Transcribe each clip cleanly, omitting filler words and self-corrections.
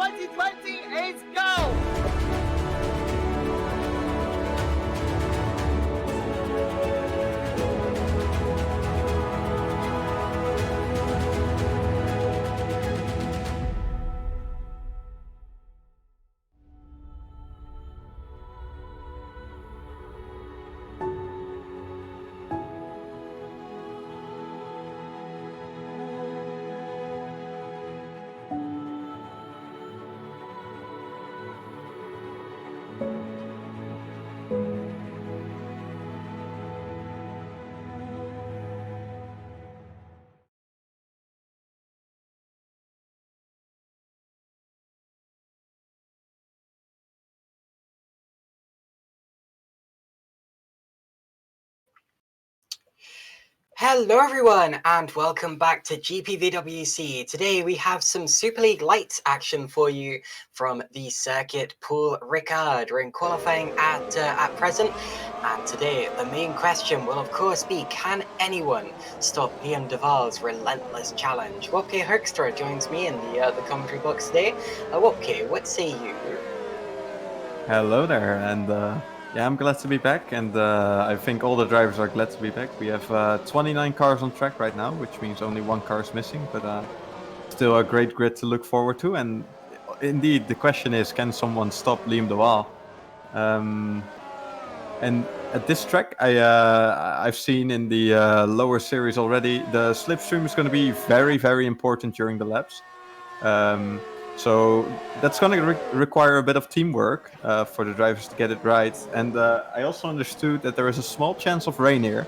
2020 is go! Hello everyone and welcome back to GPVWC. Today we have some Super League Lights action for you from the circuit pool Ricard. We're in qualifying at present, and today the main question will of course be, can anyone stop Liam Duval's relentless challenge? Wopke Hoekstra joins me in the commentary box today. Wopke, what say you? Hello there, and yeah, I'm glad to be back, and I think all the drivers are glad to be back. We have 29 cars on track right now, which means only one car is missing, but still a great grid to look forward to. And indeed, the question is, can someone stop Liam Duval? And at this track, I've seen in the lower series already, the slipstream is going to be very, very important during the laps. So that's going to require a bit of teamwork for the drivers to get it right. And I also understood that there is a small chance of rain here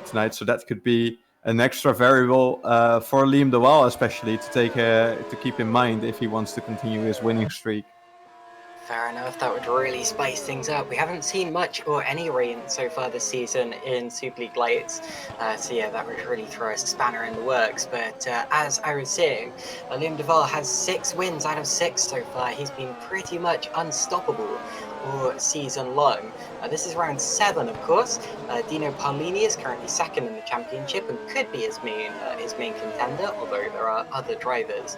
tonight, so that could be an extra variable for Liam Duval, especially to keep in mind if he wants to continue his winning streak. Fair enough, that would really spice things up. We haven't seen much or any rain so far this season in Super League Lights, so yeah, that would really throw a spanner in the works. But as I was saying, Liam Duval has 6 wins out of 6 so far. He's been pretty much unstoppable all season long. This is round 7, of course. Dino Paolini is currently 2nd in the championship and could be his main contender, although there are other drivers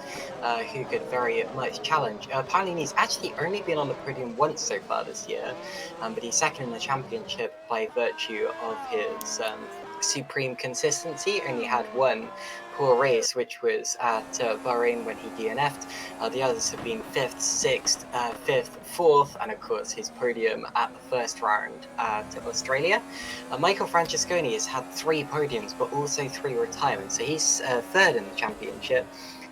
who could very much challenge. Paolini's actually only been on the podium once so far this year, but he's 2nd in the championship by virtue of his supreme consistency. Only had one poor race, which was at Bahrain when he DNF'd. The others have been 5th, 6th, 5th, 4th, and of course his podium at the first round at Australia. Michael Francesconi has had 3 podiums, but also 3 retirements, so he's 3rd in the championship.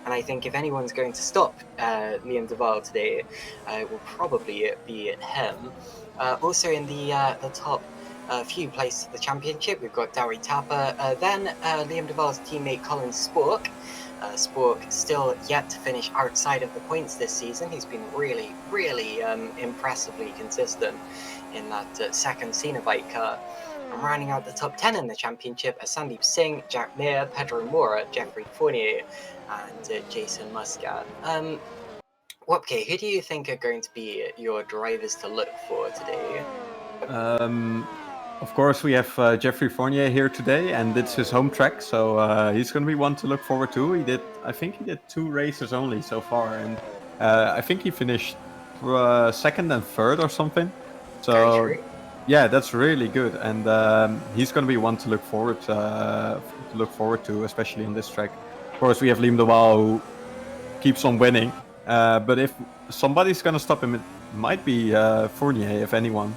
And I think if anyone's going to stop Liam Duval today, it will probably be him. Also in the top few places of the championship, we've got Dowie Tapper, then Liam Duval's teammate Colin Spork. Spork still yet to finish outside of the points this season. He's been really, really impressively consistent in that 2nd Cenobite car. And rounding out the top 10 in the championship are Sandeep Singh, Jack Mayer, Pedro Mora, Jeffrey Fournier, and Jason Muscat. Wopke, who do you think are going to be your drivers to look for today? Of course, we have Jeffrey Fournier here today, and it's his home track, so he's going to be one to look forward to. I think he did 2 races only so far, and I think he finished 2nd and 3rd or something. So yeah, that's really good, and he's going to be one to look forward to, especially on this track. Of course, we have Liam Duval, who keeps on winning, but if somebody's going to stop him, it might be Fournier, if anyone.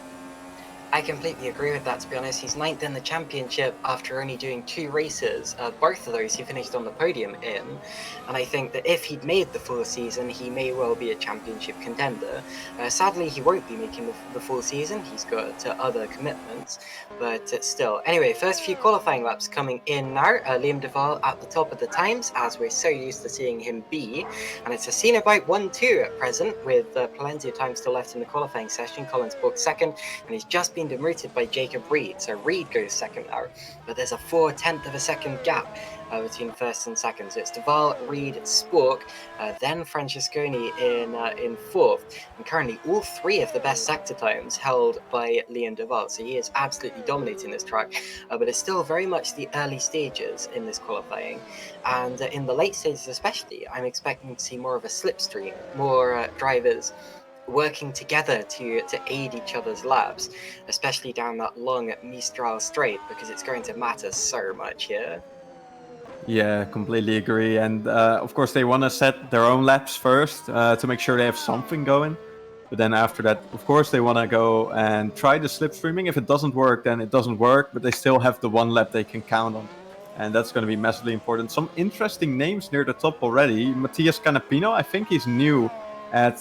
I completely agree with that, to be honest. He's 9th in the championship after only doing 2 races. Both of those he finished on the podium in. And I think that if he'd made the full season, he may well be a championship contender. Sadly, he won't be making the full season. He's got other commitments. But still. Anyway, first few qualifying laps coming in now. Liam Duval at the top of the times, as we're so used to seeing him be. And it's a Cenobite 1-2 at present, with plenty of time still left in the qualifying session. Collins booked 2nd, and he's just been behind and routed by Jacob Reed, so Reed goes second now, but there's a 0.4 of a second gap between first and second. So it's De Waal, Reed, Spork, then Francesconi in fourth, and currently all three of the best sector times held by Liam De Waal, so he is absolutely dominating this track, but it's still very much the early stages in this qualifying, and in the late stages especially, I'm expecting to see more of a slipstream, more drivers working together to aid each other's laps, especially down that long Mistral straight, because it's going to matter so much here. Yeah, completely agree. And of course, they want to set their own laps first to make sure they have something going. But then after that, of course, they want to go and try the slipstreaming. If it doesn't work, then it doesn't work. But they still have the one lap they can count on. And that's going to be massively important. Some interesting names near the top already. Matthias Canapino, I think he's new at,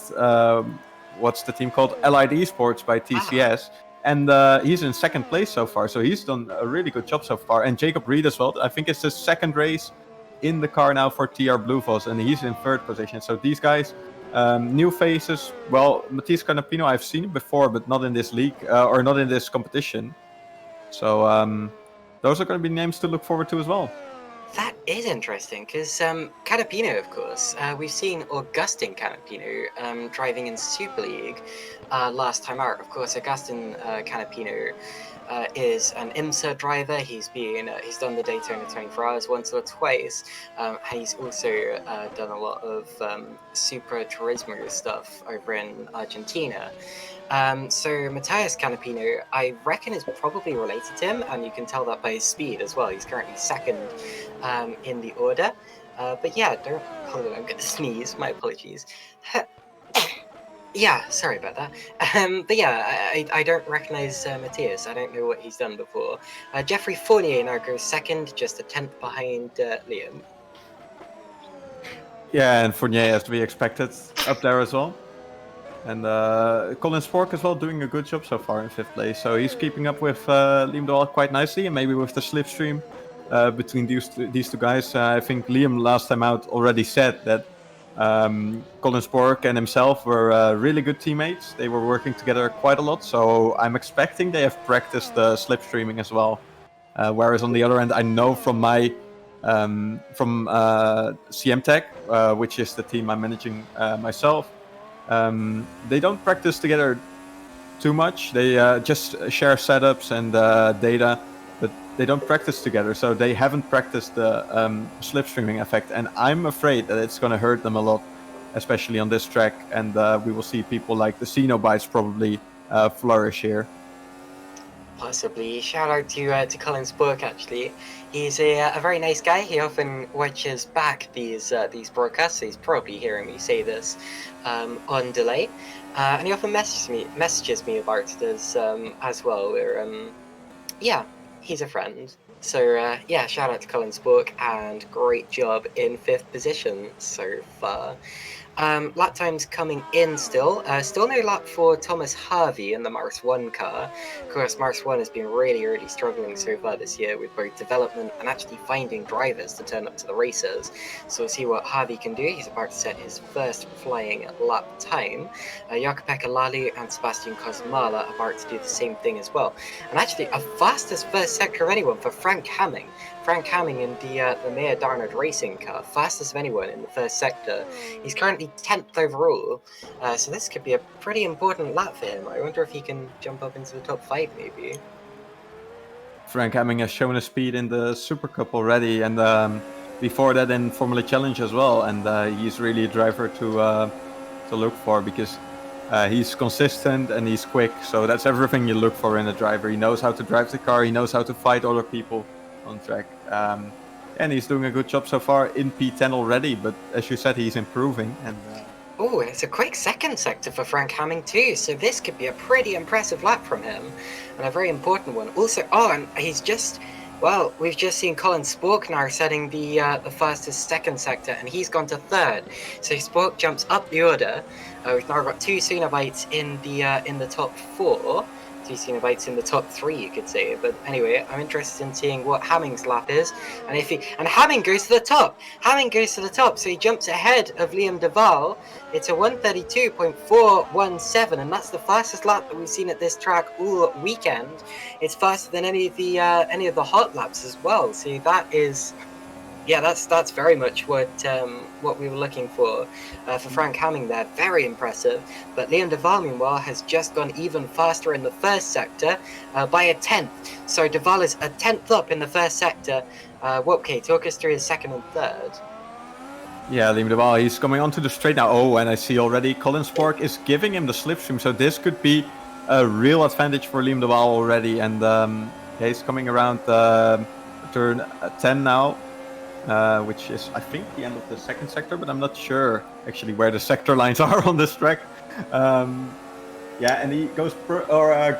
what's the team called? Allied Esports by TCS. And he's in second place so far, so he's done a really good job so far. And Jacob Reed as well. I think it's his second race in the car now for TR Bluevoss, and he's in third position. So these guys, new faces. Well, Matthias Canapino, I've seen him before, but not in this league or not in this competition. So those are going to be names to look forward to as well. That is interesting, because Canapino, of course, we've seen Augustin Canapino driving in Superleague last time out. Of course, Augustin Canapino is an IMSA driver. He's done the Daytona 24 Hours once or twice. He's also done a lot of Super Turismo stuff over in Argentina. So Matthias Canapino, I reckon, is probably related to him, and you can tell that by his speed as well. He's currently second in the order. But yeah, hold on, I'm going to sneeze. My apologies. Yeah, sorry about that. But yeah, I don't recognize Matthias. I don't know what he's done before. Jeffrey Fournier now goes second, just a 10th behind Liam. Yeah, and Fournier, as to be expected, up there as well. And Colin Spork as well, doing a good job so far in 5th place. So he's keeping up with Liam De Waal quite nicely, and maybe with the slipstream between these two guys. I think Liam last time out already said that Colin Spork and himself were really good teammates. They were working together quite a lot, so I'm expecting they have practiced the slipstreaming as well. Whereas on the other end, I know from my from CM Tech, which is the team I'm managing myself, they don't practice together too much. They just share setups and data, but they don't practice together. So they haven't practiced the slipstreaming effect, and I'm afraid that it's going to hurt them a lot, especially on this track. And we will see people like the Cenobites probably flourish here. Possibly. Shout out to Colin Spork, actually. He's a very nice guy. He often watches back these broadcasts. So he's probably hearing me say this on delay, and he often messages me about this as well. Where yeah, he's a friend. So yeah, shout out to Colin Spork, and great job in 5th position so far. Lap times coming in still no lap for Thomas Harvey in the Mars 1 car. Of course, Mars 1 has been really struggling so far this year with both development and actually finding drivers to turn up to the races. So we'll see what Harvey can do. He's about to set his first flying lap time. Jaco-Pekka Lalu and Sebastian Cosmala are about to do the same thing as well. And actually, a fastest first sector of anyone for Frank Hamming. Frank Hamming in the Meyer Darnard Racing car, fastest of anyone in the first sector. He's currently 10th overall, so this could be a pretty important lap for him. I wonder if he can jump up into the top 5 maybe. Frank Hamming has shown his speed in the Super Cup already, and before that in Formula Challenge as well, and he's really a driver to look for, because he's consistent and he's quick, so that's everything you look for in a driver. He knows how to drive the car, he knows how to fight other people on track, and he's doing a good job so far in P10 already, but as you said, he's improving. And oh, and it's a quick second sector for Frank Hamming too, so this could be a pretty impressive lap from him, and a very important one. Also, and he's just, well, we've just seen Colin Spork now setting the fastest second sector, and he's gone to 3rd. So Spork jumps up the order. We've now got 2 Cenobites in the top 4. to be seen about in the top 3, you could say. But anyway, I'm interested in seeing what Hamming's lap is, and Hamming goes to the top. Hamming goes to the top, so he jumps ahead of Liam Duval. It's a 1:32.417, and that's the fastest lap that we've seen at this track all weekend. It's faster than any of the hot laps as well. So that is. Yeah, that's very much what we were looking for Frank Hamming there. Very impressive. But Liam Duval, meanwhile, has just gone even faster in the first sector by a 10th. So Duval is a 10th up in the first sector. Wopke, talk us through his second and third. Yeah, Liam Duval, he's coming onto the straight now. Oh, and I see already Colin Spork is giving him the slipstream. So this could be a real advantage for Liam Duval already. And yeah, he's coming around turn 10 now. Which is, I think, the end of the second sector, but I'm not sure actually where the sector lines are on this track. Yeah, and he goes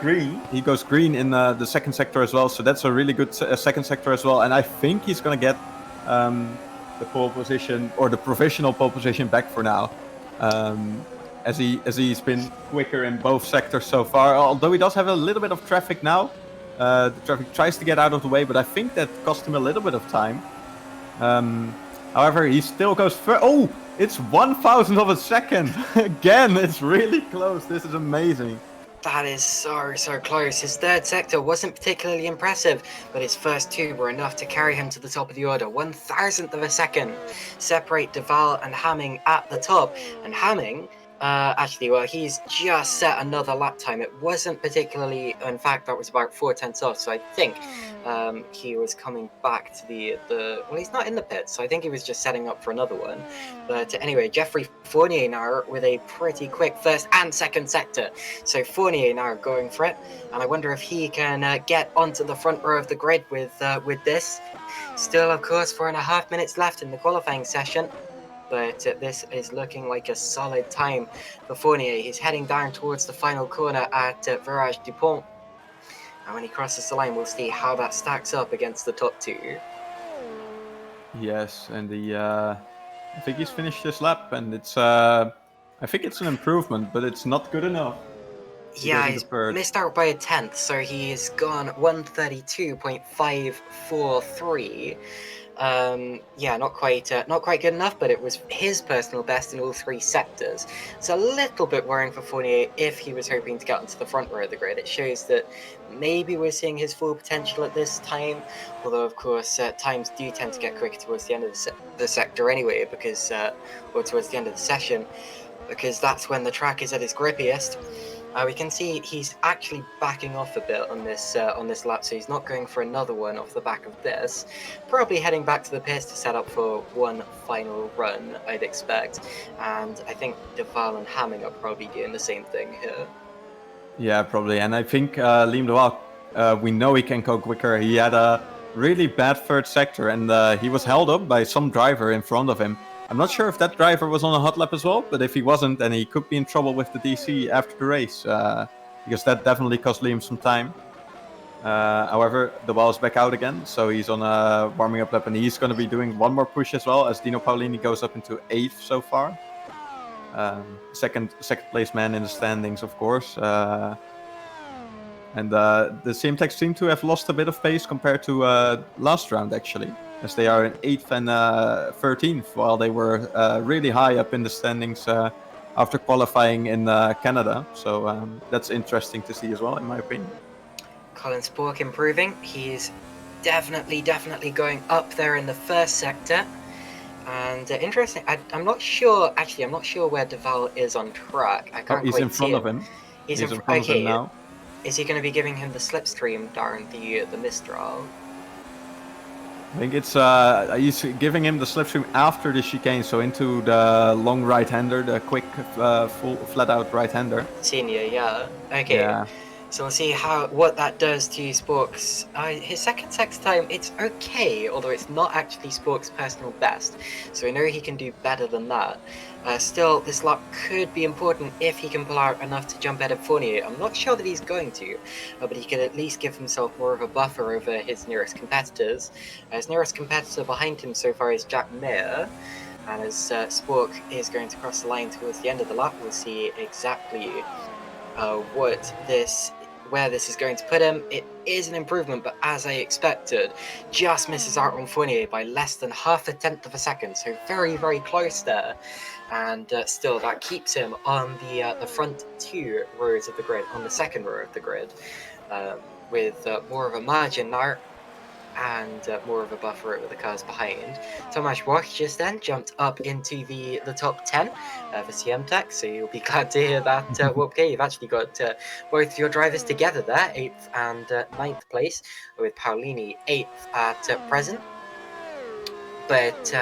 green. He goes green in the second sector as well, so that's a really good second sector as well. And I think he's going to get the pole position, or the provisional pole position, back for now, as he's been quicker in both sectors so far. Although he does have a little bit of traffic now. The traffic tries to get out of the way, but I think that cost him a little bit of time. However, he still goes oh, it's 1,000th of a second. Again, it's really close. This is amazing. That is so close. His third sector wasn't particularly impressive, but his first 2 were enough to carry him to the top of the order. 1,000th of a second separate Duval and Hamming at the top. And Hamming, he's just set another lap time. It wasn't particularly, in fact, that was about 4/10 off. So I think he was coming back to the. Well, he's not in the pits, so I think he was just setting up for another one. But anyway, Geoffrey Fournier now with a pretty quick first and second sector. So Fournier now going for it, and I wonder if he can get onto the front row of the grid with this. Still, of course, 4.5 minutes left in the qualifying session. But this is looking like a solid time for Fournier. He's heading down towards the final corner at Virage Dupont. And when he crosses the line, we'll see how that stacks up against the top 2. Yes, and I think he's finished this lap, and it's I think it's an improvement, but it's not good enough. Yeah, he's missed out by a 10th, so he's gone 1:32.543. Yeah, not quite good enough, but it was his personal best in all 3 sectors. It's a little bit worrying for Fournier if he was hoping to get onto the front row of the grid. It shows that maybe we're seeing his full potential at this time, although of course times do tend to get quicker towards the end of the sector anyway, because or towards the end of the session, because that's when the track is at its grippiest. We can see he's actually backing off a bit on this lap, so he's not going for another one off the back of this. Probably heading back to the pits to set up for one final run, I'd expect. And I think Duval and Hamming are probably doing the same thing here. Yeah, probably. And I think Liam Duval, we know he can go quicker. He had a really bad third sector, and he was held up by some driver in front of him. I'm not sure if that driver was on a hot lap as well, but if he wasn't, then he could be in trouble with the DC after the race, because that definitely cost Liam some time. However, Duval is back out again, so he's on a warming up lap, and he's going to be doing one more push as well, as Dino Paolini goes up into 8th so far. Second place man in the standings, of course. And the CMTechs seem to have lost a bit of pace compared to last round, actually, as they are in 8th and 13th, while they were really high up in the standings after qualifying in Canada. So that's interesting to see as well, in my opinion. Colin Spork improving. He's definitely going up there in the first sector. And interesting, I'm not sure where Duval is on track. I can't he's quite in front see of him. He's in front of him now. Is he going to be giving him the slipstream during the Mistral? I think it's he's giving him the slipstream after the chicane, so into the long right-hander, the quick, full, flat-out right-hander. Senior, yeah. Okay. Yeah. So we'll see what that does to Spork's. His second sector time, it's okay, although it's not actually Spork's personal best. So we know he can do better than that. Still, this lap could be important if he can pull out enough to jump ahead of Fournier. I'm not sure that he's going to, but he could at least give himself more of a buffer over his nearest competitors. His nearest competitor behind him so far is Jack Mayer, and as Spork is going to cross the line towards the end of the lap, we'll see exactly what where this is going to put him. It is an improvement, but as I expected, just misses out on Fournier by less than half a tenth of a second, so very, very close there. And still, that keeps him on the front 2 rows of the grid, on the second row of the grid, with more of a margin now, and more of a buffer with the cars behind. Tomasz Wach just then jumped up into the top 10 for CM Tech, so you'll be glad to hear that, Wopke. You've actually got both your drivers together there, 8th and 9th place, with Paolini 8th at present. But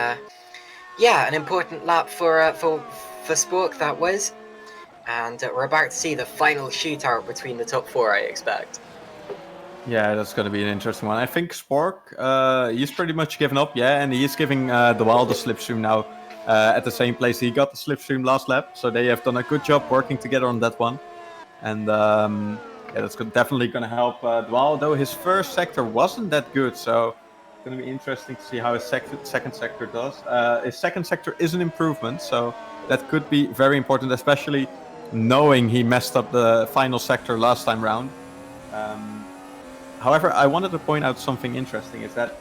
yeah, an important lap for Spork that was, and we're about to see the final shootout between the top 4, I expect. Yeah, that's going to be an interesting one. I think Spork, he's pretty much given up, and he's giving the Wild the slipstream now at the same place he got the slipstream last lap. So they have done a good job working together on that one. And that's definitely going to help Dwal, though his first sector wasn't that good. So it's going to be interesting to see how his second sector does. His second sector is an improvement, so that could be very important, especially knowing he messed up the final sector last time round. However, I wanted to point out something interesting, is that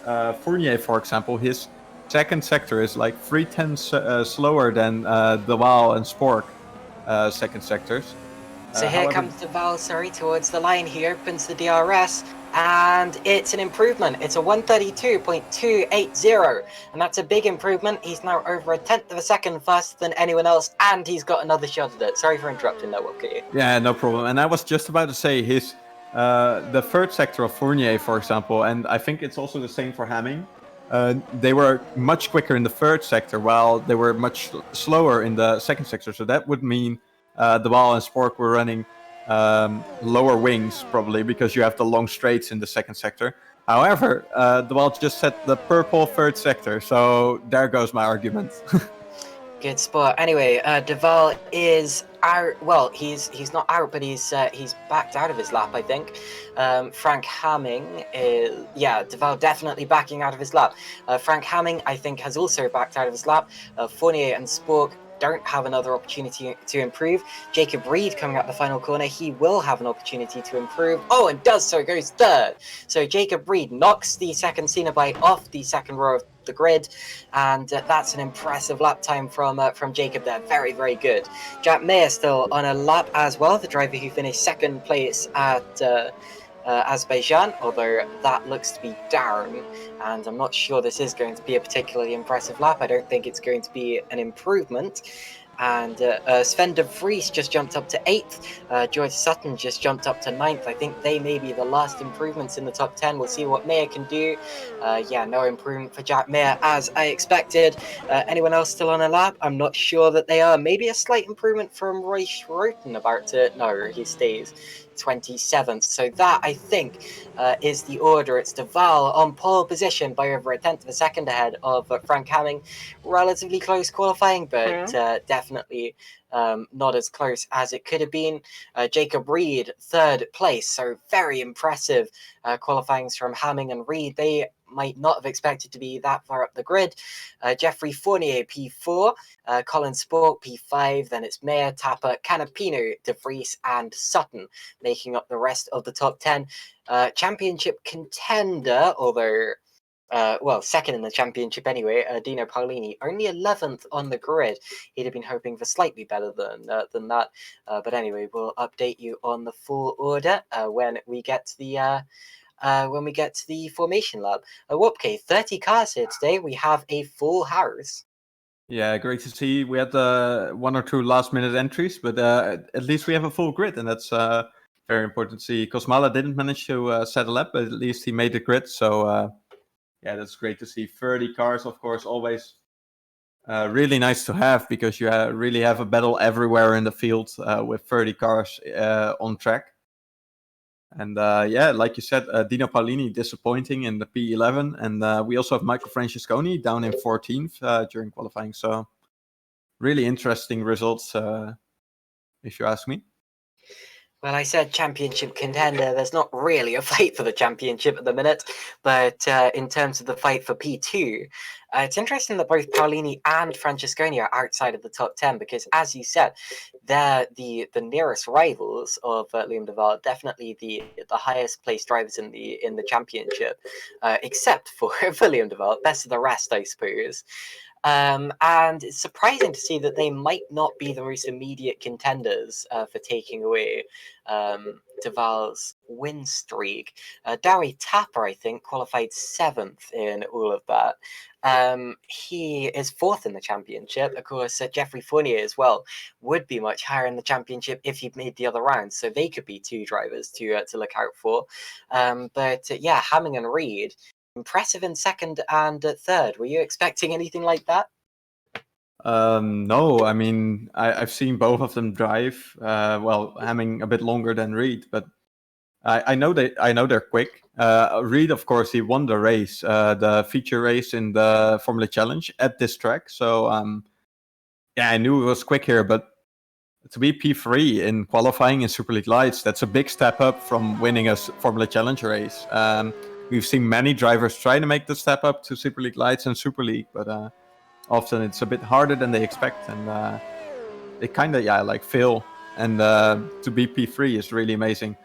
Fournier, for example, his second sector is like 3/10 slower than the Waal and Spork second sectors. So here comes the Val, towards the line. He opens the DRS, and it's an improvement. It's a 132.280, and that's a big improvement. He's now over a tenth of a second faster than anyone else, and he's got another shot at it. Sorry for interrupting that, Wopke. Yeah, no problem. And I was just about to say the third sector of Fournier, for example, and I think it's also the same for Hamming. They were much quicker in the third sector, while they were much slower in the second sector. So that would mean the Waal and Spork were running lower wings, probably, because you have the long straights in the second sector. However, the Waal just set the purple third sector, so there goes my argument. Good spot. Anyway, Deval is out. Well, he's not out, but he's backed out of his lap, I think. Frank Hamming is, Deval definitely backing out of his lap. Frank Hamming, I think, has also backed out of his lap. Fournier and Spork don't have another opportunity to improve. Jacob Reed coming up the final corner, he will have an opportunity to improve. Oh, and does so, goes third. So Jacob Reed knocks the second Cenobite off the second row of the grid, and that's an impressive lap time from Jacob there. Very, very good. Jack Mayer still on a lap as well, the driver who finished second place at Azerbaijan, although that looks to be down, and I'm not sure this is going to be a particularly impressive lap. I don't think it's going to be an improvement. And Sven de Vries just jumped up to 8th. George Sutton just jumped up to 9th. I think they may be the last improvements in the top 10. We'll see what Mayer can do. No improvement for Jack Mayer as I expected. Anyone else still on a lap? I'm not sure that they are. Maybe a slight improvement from Roy Schroten about to... No, he stays 27th. So that, I think, is the order. It's Deval on pole position by over a tenth of a second ahead of Frank Hamming. Relatively close qualifying, but definitely not as close as it could have been. Jacob Reed, third place. So very impressive qualifyings from Hamming and Reed. They might not have expected to be that far up the grid. Jeffrey Fournier, P4. Colin Spork, P5. Then it's Mayer, Tapper, Canapino, De Vries, and Sutton making up the rest of the top 10. Championship contender, although... second in the championship anyway, Dino Paolini, only 11th on the grid. He'd have been hoping for slightly better than that. But anyway, we'll update you on the full order when we get to the formation lab. Wopke, 30 cars here today. We have a full house. Yeah, great to see. We had one or two last-minute entries, but at least we have a full grid, and that's very important to see. Kosmala didn't manage to settle up, but at least he made the grid, so... that's great to see. 30 cars, of course, always really nice to have, because you really have a battle everywhere in the field with 30 cars on track. And like you said, Dino Paolini disappointing in the P11. And we also have Michael Francesconi down in 14th during qualifying. So really interesting results, if you ask me. Well, I said championship contender. There's not really a fight for the championship at the minute, but in terms of the fight for P2, it's interesting that both Paolini and Francesconi are outside of the top 10 because, as you said, they're the nearest rivals of Liam de Waal, definitely the highest placed drivers in the championship, except for Liam de Waal, best of the rest, I suppose. And it's surprising to see that they might not be the most immediate contenders for taking away de Waal's win streak. Dowie Tapper, I think, qualified 7th in all of that. He is 4th in the championship. Of course, Jeffrey Fournier as well would be much higher in the championship if he'd made the other rounds. So they could be 2 drivers to look out for. But yeah, Hamming and Reed, impressive in 2nd and 3rd. Were you expecting anything like that? No, I mean I've seen both of them drive. Well, Hamming a bit longer than Reed, but I know they're quick. Reed, of course, he won the race, the feature race in the Formula Challenge at this track. So yeah, I knew it was quick here, but to be P3 in qualifying in Super League Lights, that's a big step up from winning a Formula Challenge race. We've seen many drivers try to make the step up to Super League Lights and Super League, but often it's a bit harder than they expect, and they kind of fail. And to be P3 is really amazing.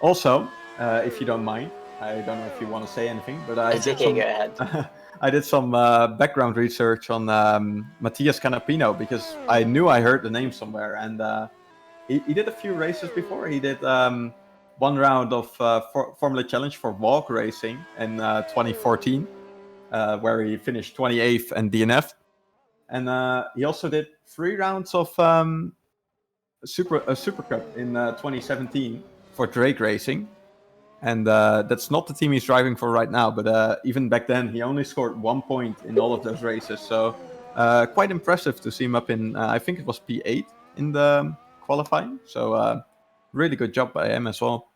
Also, if you don't mind, I don't know if you want to say anything, but I It's okay, go ahead. I did some background research on Matthias Canapino because I knew I heard the name somewhere, and he did a few races before. He did one round of Formula Challenge for Walk Racing in 2014, where he finished 28th and DNF'd. And he also did 3 rounds of Super Cup in 2017 for Drake Racing. And that's not the team he's driving for right now. But even back then, he only scored 1 point in all of those races. So quite impressive to see him up in, I think it was P8 in the qualifying. So really good job by him as well.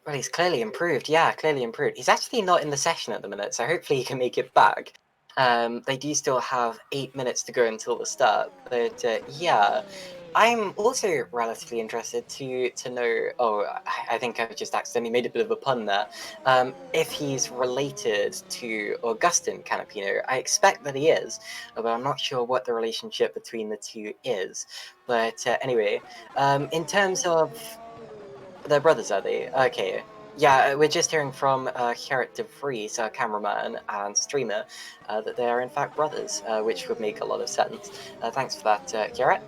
Well, he's clearly improved. Yeah, clearly improved. He's actually not in the session at the minute, so hopefully he can make it back. They do still have 8 minutes to go until the start. But yeah, I'm also relatively interested to know. Oh, I think I just accidentally made a bit of a pun there. If he's related to Augustin Canapino, I expect that he is, but I'm not sure what the relationship between the two is. But anyway, in terms of they're brothers, are they? Okay. Yeah, we're just hearing from Gerrit de Vries, our cameraman and streamer, that they are in fact brothers, which would make a lot of sense. Thanks for that, Gerrit.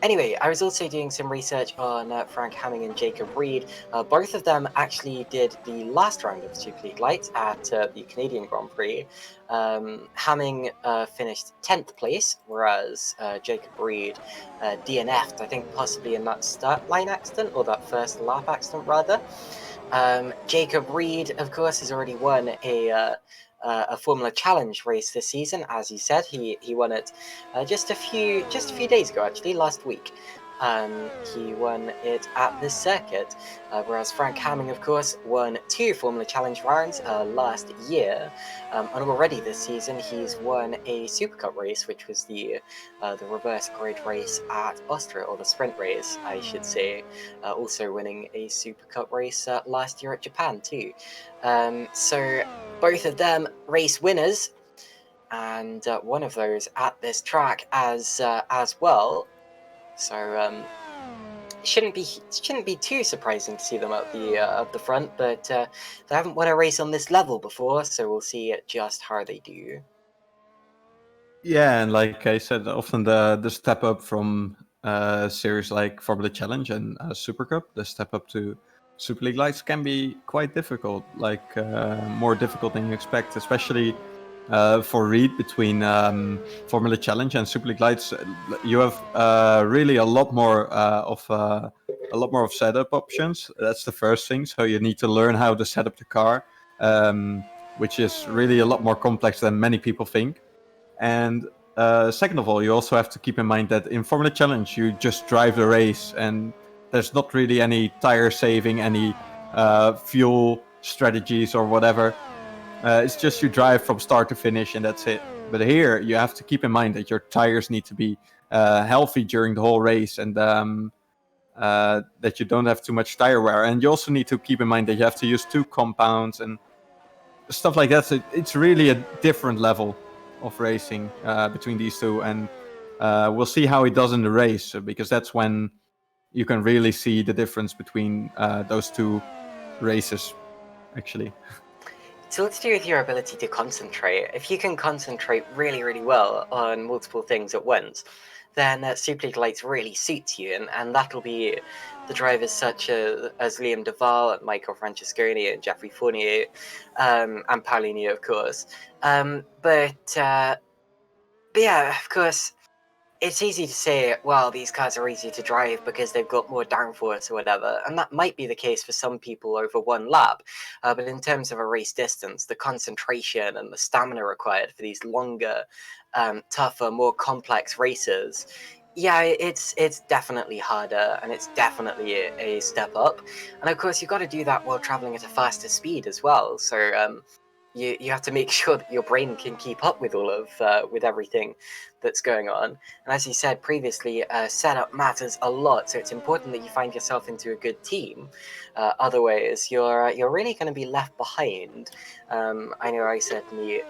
Anyway, I was also doing some research on Frank Hamming and Jacob Reed. Both of them actually did the last round of Super League Lights at the Canadian Grand Prix. Hamming finished 10th place, whereas Jacob Reed DNF'd, I think possibly in that start line accident, or that first lap accident rather. Jacob Reed, of course, has already won a Formula Challenge race this season. As you said, he won it just a few days ago, actually, last week. He won it at this circuit, whereas Frank Hamming, of course, won 2 Formula Challenge rounds last year, and already this season he's won a Super Cup race, which was the reverse grid race at Austria, or the sprint race, I should say, also winning a Super Cup race last year at Japan too. So both of them race winners, and one of those at this track as well. So it shouldn't be too surprising to see them up the front, but they haven't won a race on this level before, so we'll see just how they do. Yeah, and like I said, often the step up from series like Formula Challenge and Super Cup, the step up to Super League Lights can be quite difficult, like more difficult than you expect, especially for Reed between Formula Challenge and Super League Lights. You have really a lot more of setup options. That's the first thing. So you need to learn how to set up the car, which is really a lot more complex than many people think. And second of all, you also have to keep in mind that in Formula Challenge, you just drive the race, and there's not really any tire saving, any fuel strategies or whatever. It's just you drive from start to finish, and that's it. But here, you have to keep in mind that your tires need to be healthy during the whole race, and that you don't have too much tire wear. And you also need to keep in mind that you have to use 2 compounds and stuff like that. So it's really a different level of racing between these two, and we'll see how he does in the race, because that's when you can really see the difference between those two races, actually. It's all to do with your ability to concentrate. If you can concentrate really, really well on multiple things at once, then Superleague Lights really suits you, and that'll be the drivers such as Liam Duval and Michael Francesconi and Jeffrey Fournier, and Paulini, of course. But yeah, of course, it's easy to say, well, these cars are easier to drive because they've got more downforce or whatever, and that might be the case for some people over one lap. But in terms of a race distance, the concentration and the stamina required for these longer, tougher, more complex races, yeah, it's definitely harder, and it's definitely a step up. And of course, you've got to do that while traveling at a faster speed as well. So you have to make sure that your brain can keep up with all of with everything that's going on. And as you said previously, setup matters a lot. So it's important that you find yourself into a good team. Otherwise, you're really going to be left behind. I know I certainly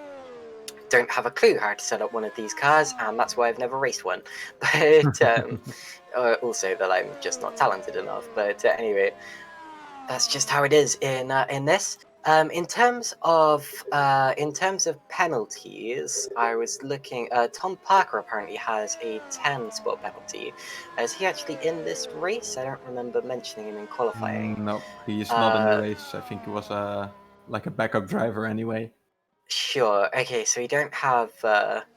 don't have a clue how to set up one of these cars, and that's why I've never raced one. But also that I'm just not talented enough. But anyway, that's just how it is in this. In terms of penalties, I was looking. Tom Parker apparently has a 10 spot penalty. Is he actually in this race? I don't remember mentioning him in qualifying. No, he's not in the race. I think he was like a backup driver anyway. Sure. Okay, so we don't have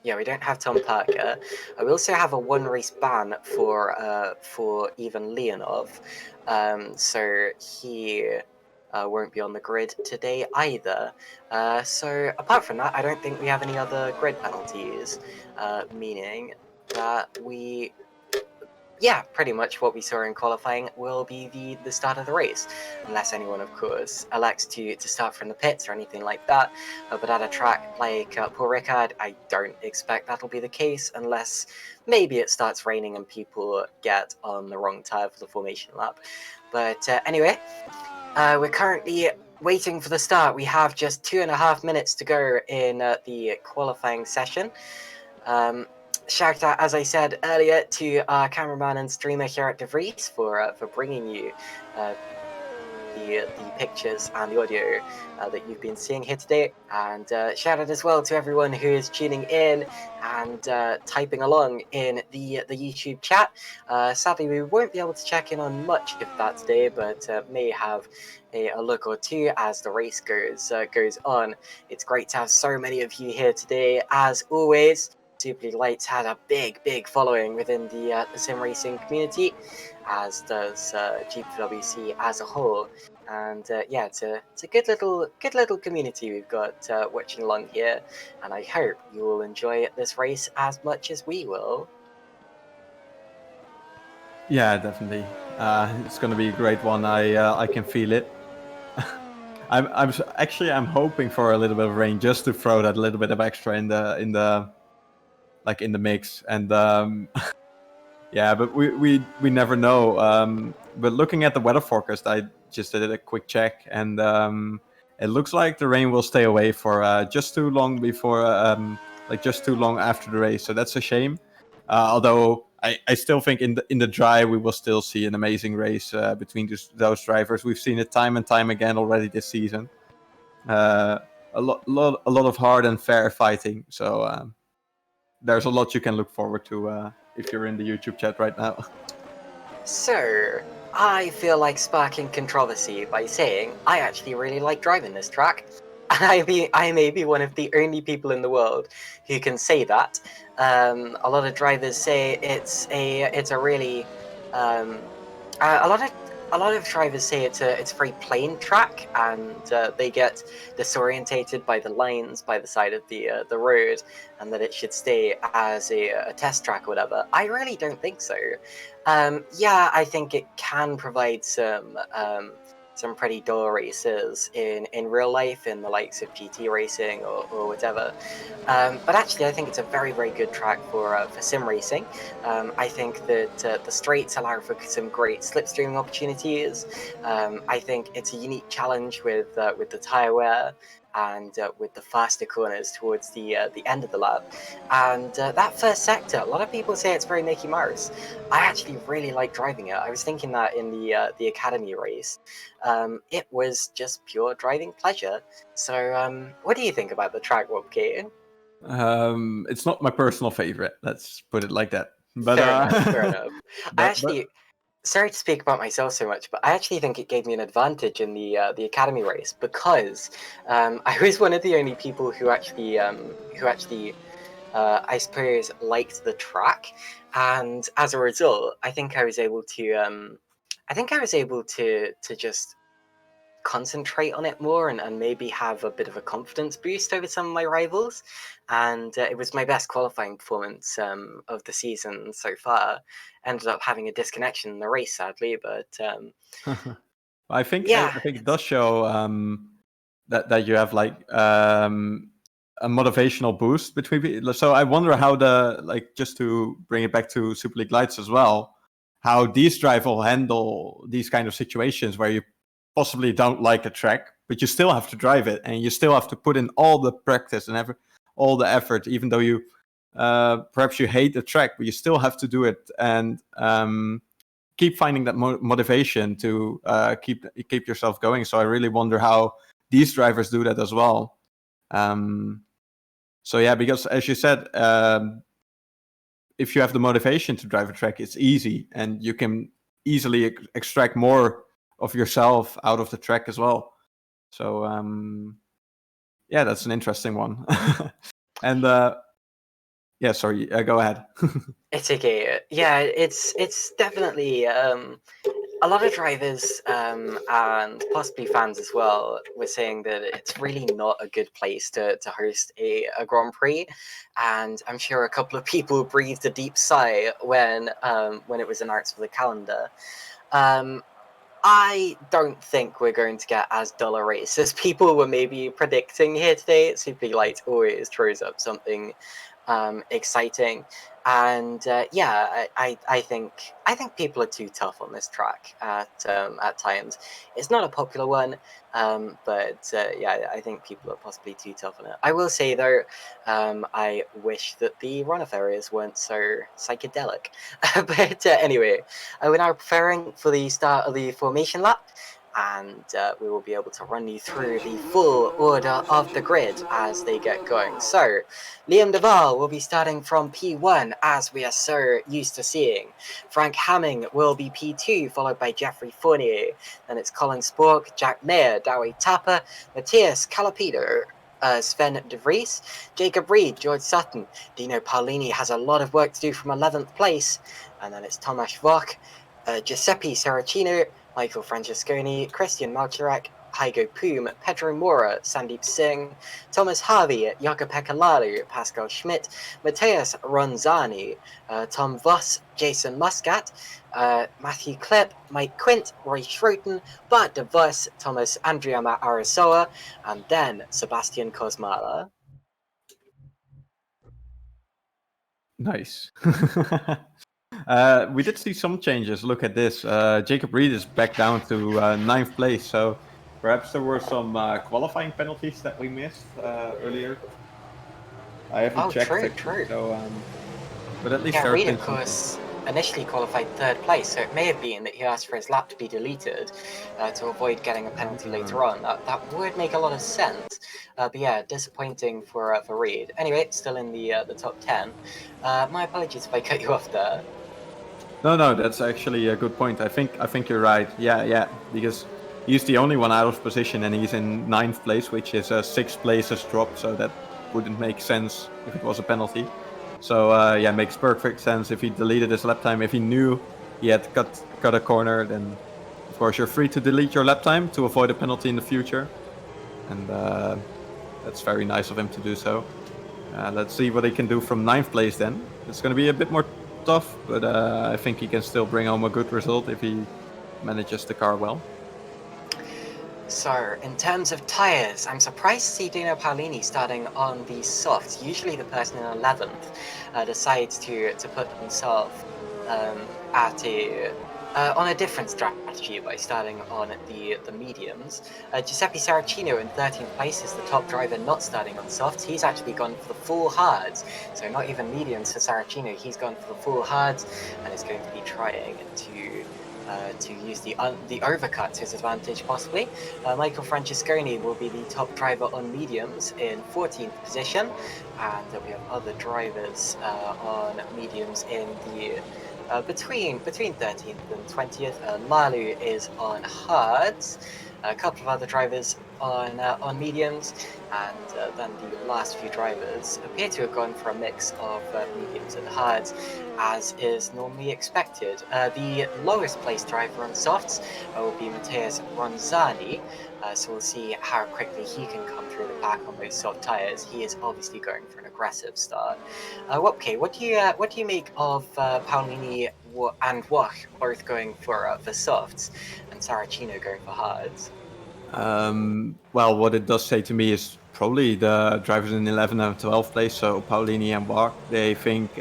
we don't have Tom Parker. We also have a 1 race ban for Ivan Leonov. So he won't be on the grid today either. So apart from that, I don't think we have any other grid penalties, meaning that pretty much what we saw in qualifying will be the start of the race, unless anyone, of course, elects to start from the pits or anything like that. But at a track like Poor Ricard, I don't expect that'll be the case, unless maybe it starts raining and people get on the wrong tire for the formation lap. But anyway, we're currently waiting for the start. We have just 2.5 minutes to go in the qualifying session. Shout out, as I said earlier, to our cameraman and streamer Gerrit de Vries for bringing you the pictures and the audio that you've been seeing here today. And shout out as well to everyone who is tuning in and typing along in the YouTube chat. Sadly, we won't be able to check in on much of that today, but may have a look or two as the race goes on. It's great to have so many of you here today, as always. Superleague Lights had a big following within the Simracing community, as does GPVWC as a whole. And it's a good little community we've got watching along here, and I hope you will enjoy this race as much as we will. Yeah, definitely. It's going to be a great one. I can feel it. I'm hoping for a little bit of rain just to throw that little bit of extra in the mix. And yeah, but we never know. But looking at the weather forecast, I just did a quick check, and it looks like the rain will stay away for just too long before, just too long after the race. So that's a shame. Although I still think in the dry we will still see an amazing race between those drivers. We've seen it time and time again already this season. A lot of hard and fair fighting. So there's a lot you can look forward to if you're in the YouTube chat right now. So, I feel like sparking controversy by saying I actually really like driving this track. I may be one of the only people in the world who can say that. A lot of drivers say it's a really a lot of drivers say it's a very plain track, and they get disorientated by the lines by the side of the road, and that it should stay as a test track or whatever. I really don't think so. I think it can provide some pretty dull races in real life, in the likes of GT racing or whatever. But actually, I think it's a very, very good track for sim racing. I think that the straights allow for some great slipstreaming opportunities. I think it's a unique challenge with the tyre wear and with the faster corners towards the end of the lap. And that first sector, a lot of people say it's very Mickey Mouse. I actually really like driving it. I was thinking that in the Academy race. It was just pure driving pleasure. So what do you think about the track, Wopke? It's not my personal favorite. Let's put it like that. But Fair enough. I actually, sorry to speak about myself so much, but I actually think it gave me an advantage in the Academy race because I was one of the only people who actually I suppose liked the track, and as a result, I think I was able to just concentrate on it more and maybe have a bit of a confidence boost over some of my rivals. And it was my best qualifying performance of the season so far. Ended up having a disconnection in the race, sadly, but I think yeah, I think it does show that you have like a motivational boost between people. So I wonder how just to bring it back to Super League Lights as well, how these drivers will handle these kind of situations where you possibly don't like a track, but you still have to drive it and you still have to put in all the practice and all the effort, even though you perhaps you hate the track, but you still have to do it and keep finding that motivation to keep yourself going. So I really wonder how these drivers do that as well. So yeah, because as you said, if you have the motivation to drive a track, it's easy and you can easily extract more of yourself out of the track as well. So yeah, that's an interesting one. And yeah, sorry, go ahead. it's okay. Yeah, it's definitely a lot of drivers and possibly fans as well were saying that it's really not a good place to host a Grand Prix, and I'm sure a couple of people breathed a deep sigh when it was announced for the calendar. I don't think we're going to get as dull a race as people were maybe predicting here today. Super Light always throws up something exciting, and yeah, I think people are too tough on this track at times. It's not a popular one, but yeah, I think people are possibly too tough on it. I will say though, I wish that the runoff areas weren't so psychedelic. But anyway, we're now preparing for the start of the formation lap, and we will be able to run you through the full order of the grid as they get going. So, Liam Duval will be starting from P1, as we are so used to seeing. Frank Hamming will be P2, followed by Jeffrey Fournier. Then it's Colin Spork, Jack Mayer, Dowie Tapper, Matthias Calapido, Sven de Vries, Jacob Reed, George Sutton. Dino Paolini has a lot of work to do from 11th place. And then it's Tomasz Voch, Giuseppe Saracino, Michael Francesconi, Christian Malcherek, Heigo Poom, Pedro Mora, Sandeep Singh, Thomas Harvey, Jakob Lalu, Pascal Schmidt, Matthias Ronzani, Tom Voss, Jason Muscat, Matthew Klipp, Mike Quint, Roy Schroten, Bart de Vos, Thomas Andriama Arasoa, and then Sebastian Kosmala. Nice. We did see some changes. Look at this. Jacob Reed is back down to 9th place. So perhaps there were some qualifying penalties that we missed earlier. I haven't checked. True. So, but at least yeah, there Reed, of course, initially qualified 3rd place, so it may have been that he asked for his lap to be deleted to avoid getting a penalty later on. That would make a lot of sense. But yeah, disappointing for Reed. Anyway, still in the top 10. My apologies if I cut you off there. No, that's actually a good point. I think you're right. Yeah, because he's the only one out of position, and he's in 9th place, which is a 6 places drop. So that wouldn't make sense if it was a penalty. So yeah, makes perfect sense if he deleted his lap time. If he knew he had cut a corner, then of course you're free to delete your lap time to avoid a penalty in the future, and that's very nice of him to do so. Let's see what he can do from 9th place then. It's going to be a bit more tough, but I think he can still bring home a good result if he manages the car well. So, in terms of tyres, I'm surprised to see Dino Paolini starting on the softs. Usually the person in 11th decides to put themselves on a different strategy by starting on the mediums. Giuseppe Saracino in 13th place is the top driver not starting on softs. He's actually gone for the full hards, so not even mediums for Saracino. He's gone for the full hards and is going to be trying to use the overcut to his advantage, possibly. Michael Francesconi will be the top driver on mediums in 14th position, and we have other drivers on mediums in the between 13th and 20th. Lalu is on hards. A couple of other drivers on mediums, and then the last few drivers appear to have gone for a mix of mediums and hards, as is normally expected. The lowest placed driver on softs will be Mattias Ronzani, so we'll see how quickly he can come through the pack on those soft tyres. He is obviously going for an aggressive start. Wopke, what do you make of Paolini and Wach both going for softs, and Saracino going for hards? Well, what it does say to me is probably the drivers in 11th and 12th place, so Paolini and Bach, they think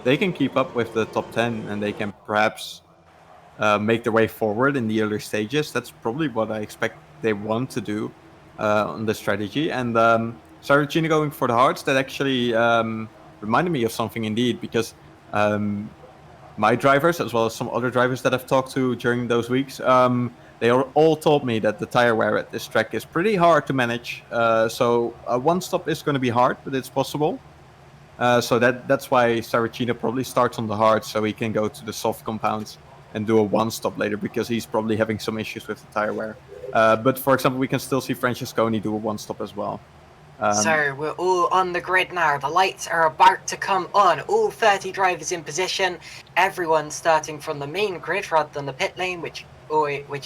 they can keep up with the top 10 and they can perhaps make their way forward in the early stages. That's probably what I expect they want to do on the strategy. And Saracino going for the hards, that actually reminded me of something indeed, because my drivers, as well as some other drivers that I've talked to during those weeks, they all told me that the tire wear at this track is pretty hard to manage. So one stop is going to be hard, but it's possible. So that's why Saracino probably starts on the hard, so he can go to the soft compounds and do a one stop later, because he's probably having some issues with the tire wear. But for example, we can still see Francesconi do a one stop as well. So we're all on the grid now. The lights are about to come on. All 30 drivers in position. Everyone starting from the main grid rather than the pit lane, which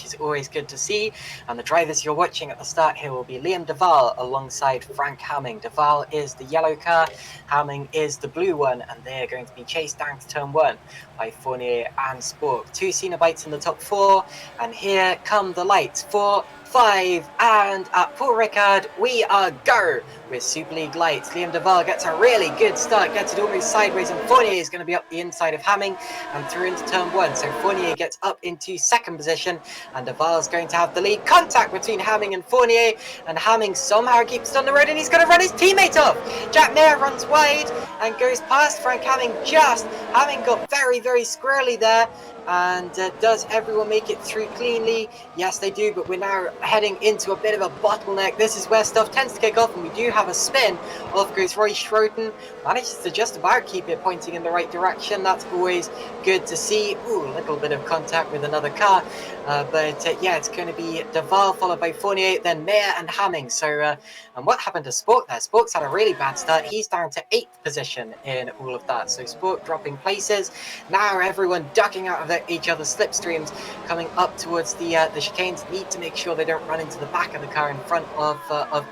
is always good to see. And the drivers you're watching at the start here will be Liam Duval alongside Frank Hamming. Duval is the yellow car, Hamming is the blue one, and they're going to be chased down to turn 1 by Fournier and Spork. 2 Cenobites in the top 4, and here come the lights. 4, 5, and at Paul Ricard, we are go with Super League lights. Liam Duval gets a really good start, gets it almost sideways, and Fournier is going to be up the inside of Hamming and through into turn 1. So Fournier gets up into second position, and Duval is going to have the lead. Contact between Hamming and Fournier, and Hamming somehow keeps it on the road, and he's going to run his teammate off. Jack Mayer runs wide and goes past Frank Hamming just. Hamming got very, very squirrely there. And does everyone make it through cleanly? Yes, they do, but we're now heading into a bit of a bottleneck. This is where stuff tends to kick off, and we do have a spin. Off goes Roy Schroten, manages to just about keep it pointing in the right direction. That's always good to see. Ooh, a little bit of contact with another car. But yeah, it's going to be Duval followed by Fournier, then Mayer and Hamming. So, and what happened to Spork there? Spork's had a really bad start. He's down to 8th position in all of that. So Spork dropping places. Now everyone ducking out of each other's slipstreams, coming up towards the chicanes. Need to make sure they don't run into the back of the car in front of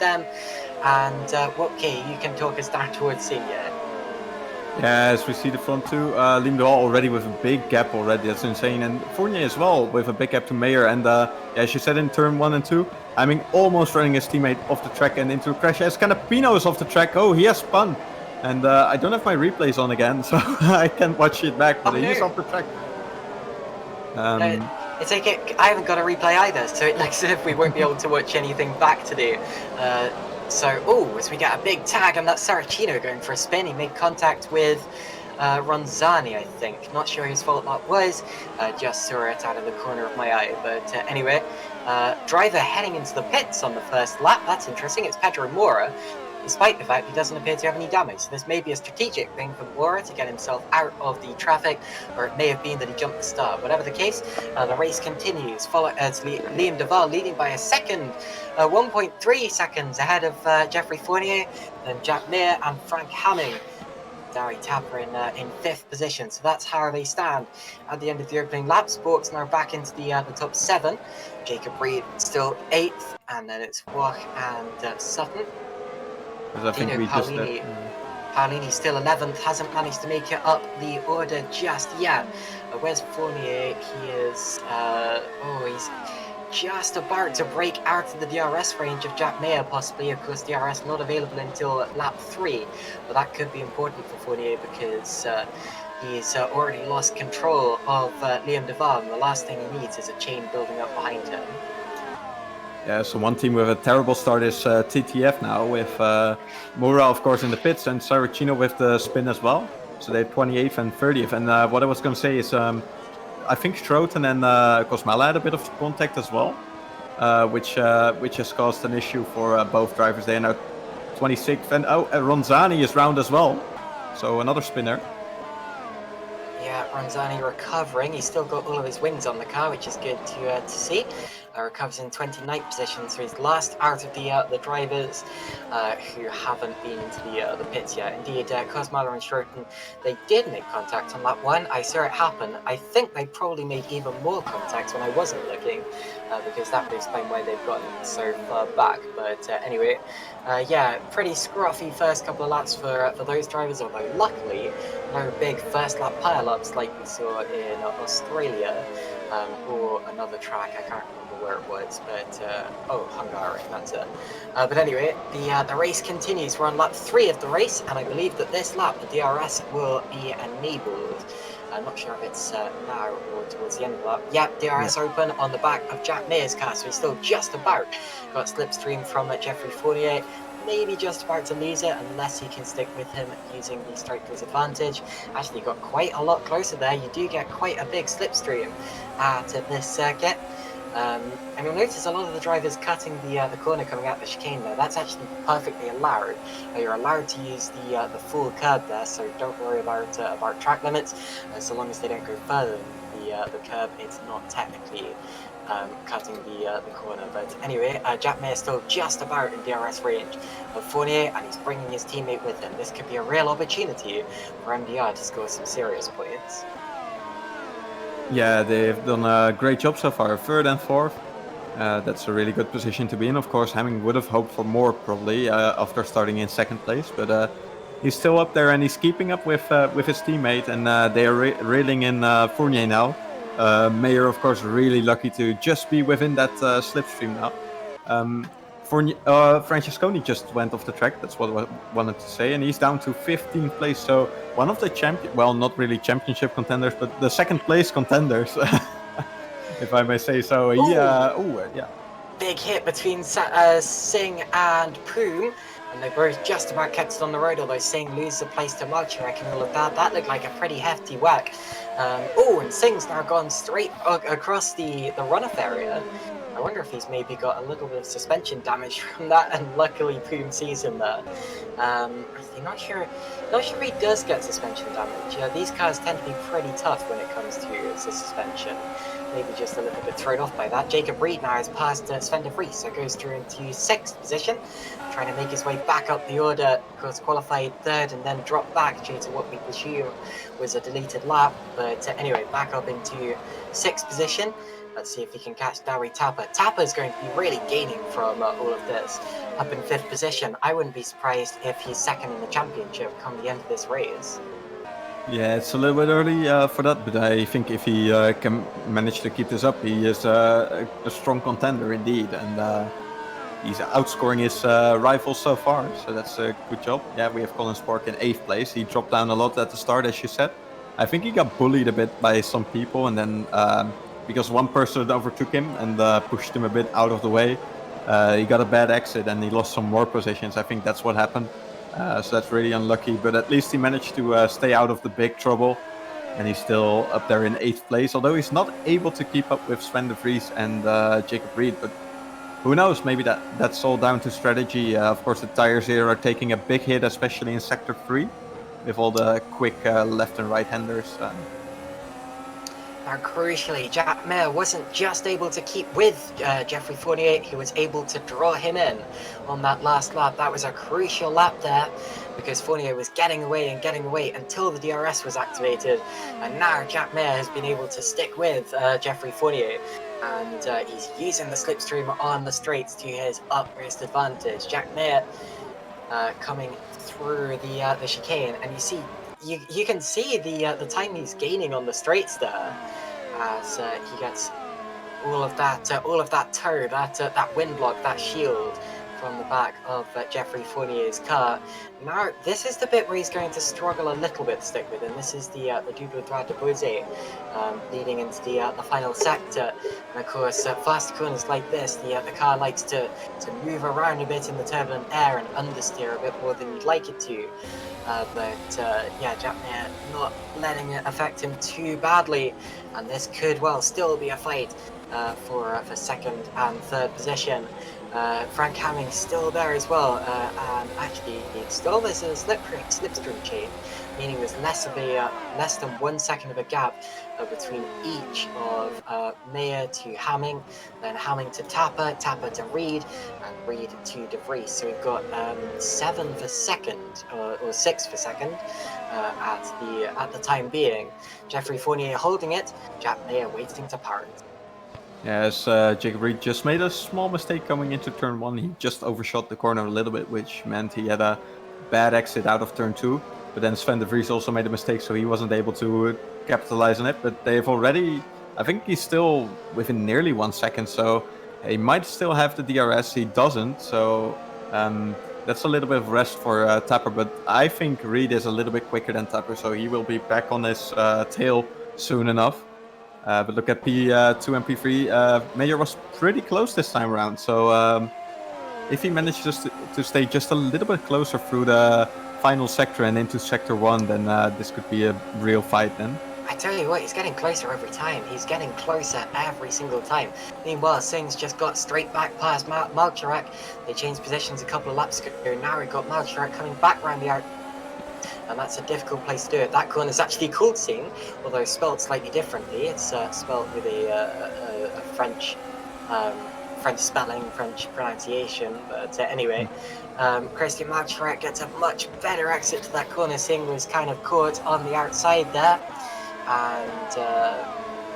them. And Wopke, you can talk us down towards Senior. Yeah, as we see the front two, Liam Duval already with a big gap already. That's insane. And Fournier as well with a big gap to Mayer. And yeah, as you said, in turn 1 and 2, I mean, almost running his teammate off the track and into a crash. As Canapino is off the track. Oh, he has spun. And I don't have my replays on again, so I can't watch it back. But he's off the track. It's okay. I haven't got a replay either, so it looks as if we won't be able to watch anything back today. So, as we get a big tag, and that's Saracino going for a spin. He made contact with Ronzani, I think. Not sure whose fault that was. Just saw it out of the corner of my eye. But anyway, driver heading into the pits on the first lap. That's interesting. It's Pedro Mora, despite the fact he doesn't appear to have any damage. So this may be a strategic thing for Mora to get himself out of the traffic, or it may have been that he jumped the start. Whatever the case, the race continues. Liam Duval leading by a second, 1.3 seconds ahead of Jeffrey Fournier, then Jack Mayer and Frank Hamming. Dari Tapper in 5th position. So that's how they stand at the end of the opening lap. Spork's now back into the top 7. Jacob Reed still 8th, and then it's Wach and Sutton. I think Dino Paolini, Paolini still 11th, hasn't managed to make it up the order just yet. Where's Fournier? He is, just about to break out of the DRS range of Jack Mayer, possibly. Of course, DRS not available until lap 3, but that could be important for Fournier because he's already lost control of Liam de Varm. The last thing he needs is a chain building up behind him. Yeah, so one team with a terrible start is TTF now, with Moura, of course, in the pits, and Saracino with the spin as well. So they're 28th and 30th. And what I was going to say is, I think Stroten and Cosmella had a bit of contact as well, which has caused an issue for both drivers. They are now 26th, and Ronzani is round as well. So another spinner. Yeah, Ronzani recovering. He's still got all of his wings on the car, which is good to see. Recovers in 29th position, so he's last out of the drivers who haven't been into the pits yet. Indeed, Cosmala and Stroten, they did make contact on lap 1. I saw it happen. I think they probably made even more contact when I wasn't looking, because that would explain why they've gotten so far back. But anyway, yeah, pretty scruffy first couple of laps for those drivers, although luckily no big first lap pile-ups like we saw in Australia or another track. I can't remember where it was, but oh, Hungary, that's it. But anyway, the race continues. We're on lap 3 of the race, and I believe that this lap the DRS will be enabled. I'm not sure if it's now or towards the end of the lap. Yep, DRS open on the back of Jack Mayer's car, so he's still just about got slipstream from Geoffrey Fournier. Maybe just about to lose it unless he can stick with him using the strikers advantage. Actually got quite a lot closer there. You do get quite a big slipstream at this circuit. And you'll notice a lot of the drivers cutting the corner coming out the chicane there. That's actually perfectly allowed. You're allowed to use the full curb there, so don't worry about track limits. So long as they don't go further than the curb, it's not technically cutting the corner. But anyway, Jack Mayer still just about in DRS range of Fournier, and he's bringing his teammate with him. This could be a real opportunity for MDR to score some serious points. Yeah, they've done a great job so far, 3rd and 4th. That's a really good position to be in. Of course, Hemming would have hoped for more probably after starting in 2nd place, but he's still up there and he's keeping up with his teammate, and they are reeling in Fournier now. Mayer, of course, really lucky to just be within that slipstream now. Francesconi just went off the track, that's what I wanted to say, and he's down to 15th place. So one of the well, not really championship contenders, but the 2nd place contenders, if I may say so. Yeah. Big hit between Singh and Poom, and they both just about kept it on the road, although Singh loses a place to Malchirek and all of that. That looked like a pretty hefty whack. And Singh's now gone straight across the runoff area. I wonder if he's maybe got a little bit of suspension damage from that, and luckily Poom sees him there. I'm not sure if he does get suspension damage. Yeah, these cars tend to be pretty tough when it comes to suspension. Maybe just a little bit thrown off by that. Jacob Reed now has passed Sven de Vries, so goes through into 6th position, trying to make his way back up the order. Of course, qualified 3rd and then dropped back due to what we presume was a deleted lap. But anyway, back up into 6th position. Let's see if he can catch Dawi Tapa. Tapa's going to be really gaining from all of this. Up in 5th position. I wouldn't be surprised if he's 2nd in the championship come the end of this race. Yeah, it's a little bit early for that, but I think if he can manage to keep this up, he is a strong contender indeed, and he's outscoring his rivals so far, so that's a good job. Yeah, we have Colin Spark in 8th place. He dropped down a lot at the start, as you said. I think he got bullied a bit by some people, and then because one person overtook him and pushed him a bit out of the way, he got a bad exit and he lost some more positions. I think that's what happened. So that's really unlucky, but at least he managed to stay out of the big trouble, and he's still up there in 8th place, although he's not able to keep up with Sven de Vries and Jacob Reed. But who knows, maybe that's all down to strategy. Of course, the tires here are taking a big hit, especially in Sector 3, with all the quick left and right-handers. Now, crucially, Jack Mayer wasn't just able to keep with Geoffrey Fournier, he was able to draw him in on that last lap. That was a crucial lap there, because Fournier was getting away until the DRS was activated. And now Jack Mayer has been able to stick with Geoffrey Fournier, and he's using the slipstream on the straights to his utmost advantage. Jack Mayer coming through the chicane, and you can see the time he's gaining on the straights there, as he gets all of that tow, that wind block, that shield from the back of Geoffrey Fournier's car. Now, this is the bit where he's going to struggle a little bit to stick with, and this is the double droit de Beauvais, leading into the final sector. And of course, fast corners like this, the car likes to move around a bit in the turbulent air and understeer a bit more than you'd like it to. Yeah, Jack Mayer not letting it affect him too badly, and this could well still be a fight for second and third position. Frank Hamming's still there as well, and actually still there's a slipstream chain, meaning there's less than 1 second of a gap between each of Mayer to Hamming, then Hamming to Tapper, Tapper to Reed, and Reed to De Vries. So we've got 7 for second, or 6 for second at the time being. Geoffrey Fournier holding it, Jack Mayer waiting to part. Yes, Jacob Reed just made a small mistake coming into turn 1. He just overshot the corner a little bit, which meant he had a bad exit out of turn 2. But then Sven de Vries also made a mistake, so he wasn't able to capitalize on it. But they've already, I think he's still within nearly 1 second, so he might still have the DRS. He doesn't, so that's a little bit of rest for Tapper. But I think Reed is a little bit quicker than Tapper, so he will be back on his tail soon enough. But look at P2 and P3. Mayer was pretty close this time around, so if he manages to stay just a little bit closer through the final sector and into sector 1, then this could be a real fight then. I tell you what, he's getting closer every time. He's getting closer every single time. Meanwhile, Singh's just got straight back past Malcharak. They changed positions a couple of laps ago. Now we've got Malcharak coming back round the out. And that's a difficult place to do it. That corner is actually called Singh, although spelled slightly differently. It's spelled with a French spelling, French pronunciation. But anyway, Christian Malcharak gets a much better exit to that corner. Singh was kind of caught on the outside there, and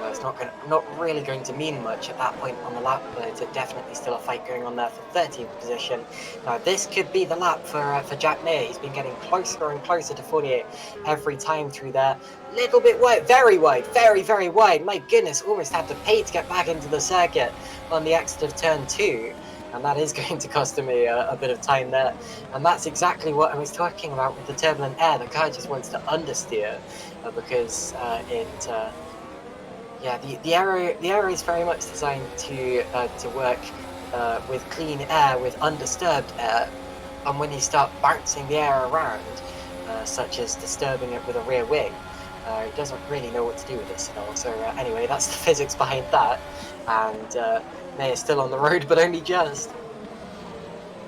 well, it's not really going to mean much at that point on the lap, but it's definitely still a fight going on there for 13th position. Now this could be the lap for Jack Mayer. He's been getting closer and closer to Fournier every time through there. Little bit wide, very, very wide. My goodness, almost had to pay to get back into the circuit on the exit of turn 2. And that is going to cost him a bit of time there. And that's exactly what I was talking about with the turbulent air. The car just wants to understeer because yeah, the aero is very much designed to work with clean air, with undisturbed air, and when you start bouncing the air around, such as disturbing it with a rear wing, it doesn't really know what to do with it still. So anyway, that's the physics behind that, and Mayer's still on the road, but only just.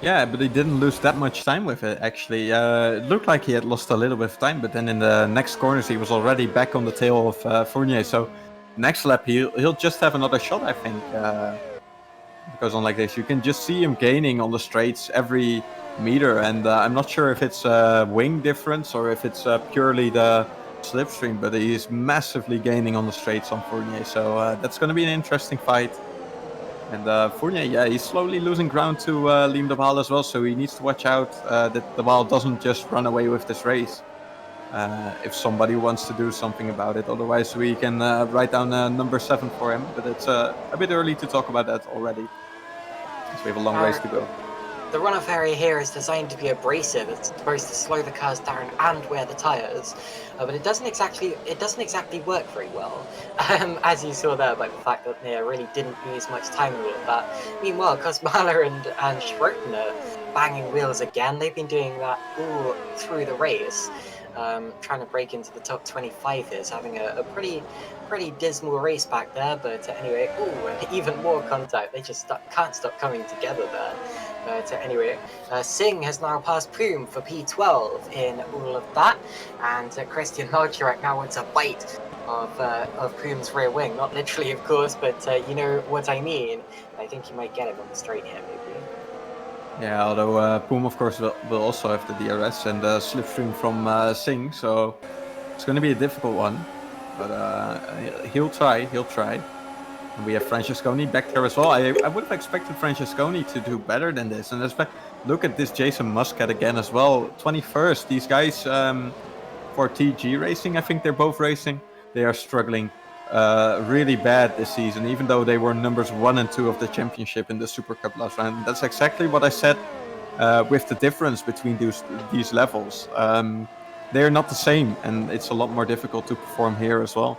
Yeah, but he didn't lose that much time with it, actually. It looked like he had lost a little bit of time, but then in the next corners he was already back on the tail of Fournier, so next lap he'll just have another shot, I think. Because on like this, you can just see him gaining on the straights every meter, and I'm not sure if it's a wing difference or if it's purely the slipstream, but he's massively gaining on the straights on Fournier, so that's going to be an interesting fight. And Fournier, yeah, he's slowly losing ground to Liam de Waal as well, so he needs to watch out that de Waal doesn't just run away with this race. If somebody wants to do something about it, otherwise we can write down number 7 for him, but it's a bit early to talk about that already, since we have a long race to go. The runoff area here is designed to be abrasive. It's supposed to slow the cars down and wear the tyres, but it doesn't exactly work very well, as you saw there by the fact that they really didn't use much time in all of that. Meanwhile, Kosmala and Schroeter banging wheels again. They've been doing that all through the race. Trying to break into the top 25 here, so having a pretty dismal race back there, but anyway, even more contact. They just can't stop coming together there. But anyway, Singh has now passed Poom for P12 in all of that, and Christian Malcharak now wants a bite of Poom's rear wing. Not literally, of course, but you know what I mean. I think he might get him on the straight here, maybe. Yeah, although Poom, of course, will also have the DRS and the slipstream from Singh, so it's going to be a difficult one. But he'll try. And we have Francesconi back there as well. I would have expected Francesconi to do better than this. And look at this Jason Muscat again as well. 21st, these guys for TG Racing, I think they're both racing. They are struggling really bad this season, even though they were numbers 1 and 2 of the championship in the Super Cup last round. That's exactly what I said with the difference between these levels. They're not the same, and it's a lot more difficult to perform here as well.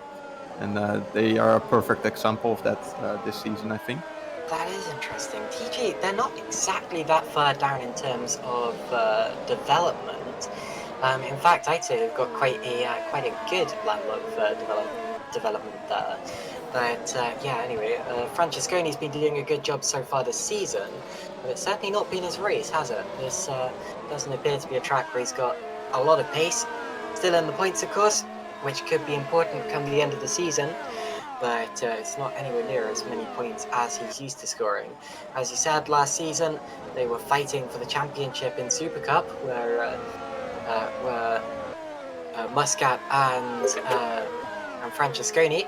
And they are a perfect example of that this season, I think. That is interesting. TG, they're not exactly that far down in terms of development. In fact, I'd say they've got quite a good level of development there. But yeah, anyway, Francesconi's been doing a good job so far this season, but it's certainly not been his race, has it? This doesn't appear to be a track where he's got a lot of pace. Still in the points, of course, which could be important come the end of the season. But it's not anywhere near as many points as he's used to scoring. As you said, last season they were fighting for the championship in Super Cup, where Muscat and Francesconi,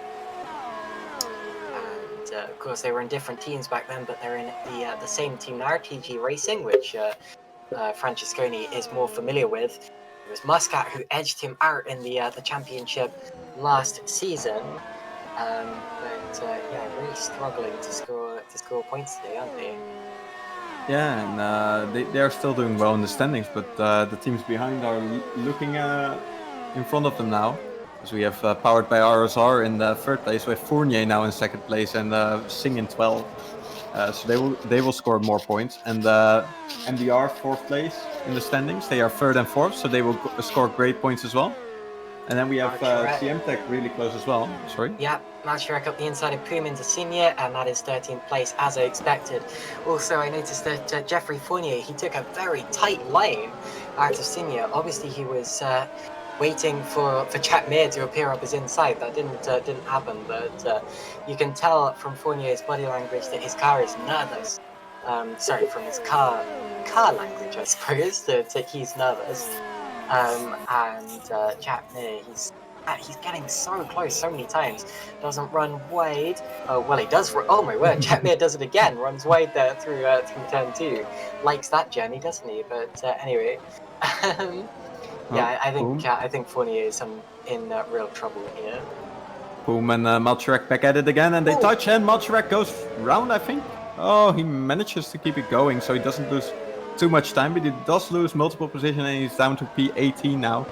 and of course they were in different teams back then, but they're in the same team now, TG Racing, which Francesconi is more familiar with. It was Muscat who edged him out in the championship last season. But yeah, really struggling to score points today, aren't they? Yeah, and they are still doing well in the standings, but the teams behind are looking in front of them now. As we have Powered by RSR in the third place, with Fournier now in second place, and Sing in 12. So they will score more points, and MDR fourth place in the standings. They are third and fourth, so they will score great points as well. And then we have CM Tech really close as well. Sorry. Yeah, Marchirek up the inside of Poom into Senior, and that is 13th place as I expected. Also, I noticed that Jeffrey Fournier, he took a very tight line out of Senior. Obviously, he was waiting for Jack Mir to appear up his inside. That didn't happen, but you can tell from Fournier's body language that his car is nervous. Sorry, from his car language, I suppose, that he's nervous. And Jack Mir, he's getting so close so many times. Doesn't run wide. Oh well, he does. Oh my word, Jack Mir does it again. Runs wide there through turn 2. Likes that journey, doesn't he? But anyway, yeah, I think Fournier is in real trouble here. Boom, and Malcherek back at it again, and they touch, and Malcherek goes round, I think. Oh, he manages to keep it going, so he doesn't lose too much time, but he does lose multiple position, and he's down to P18 now.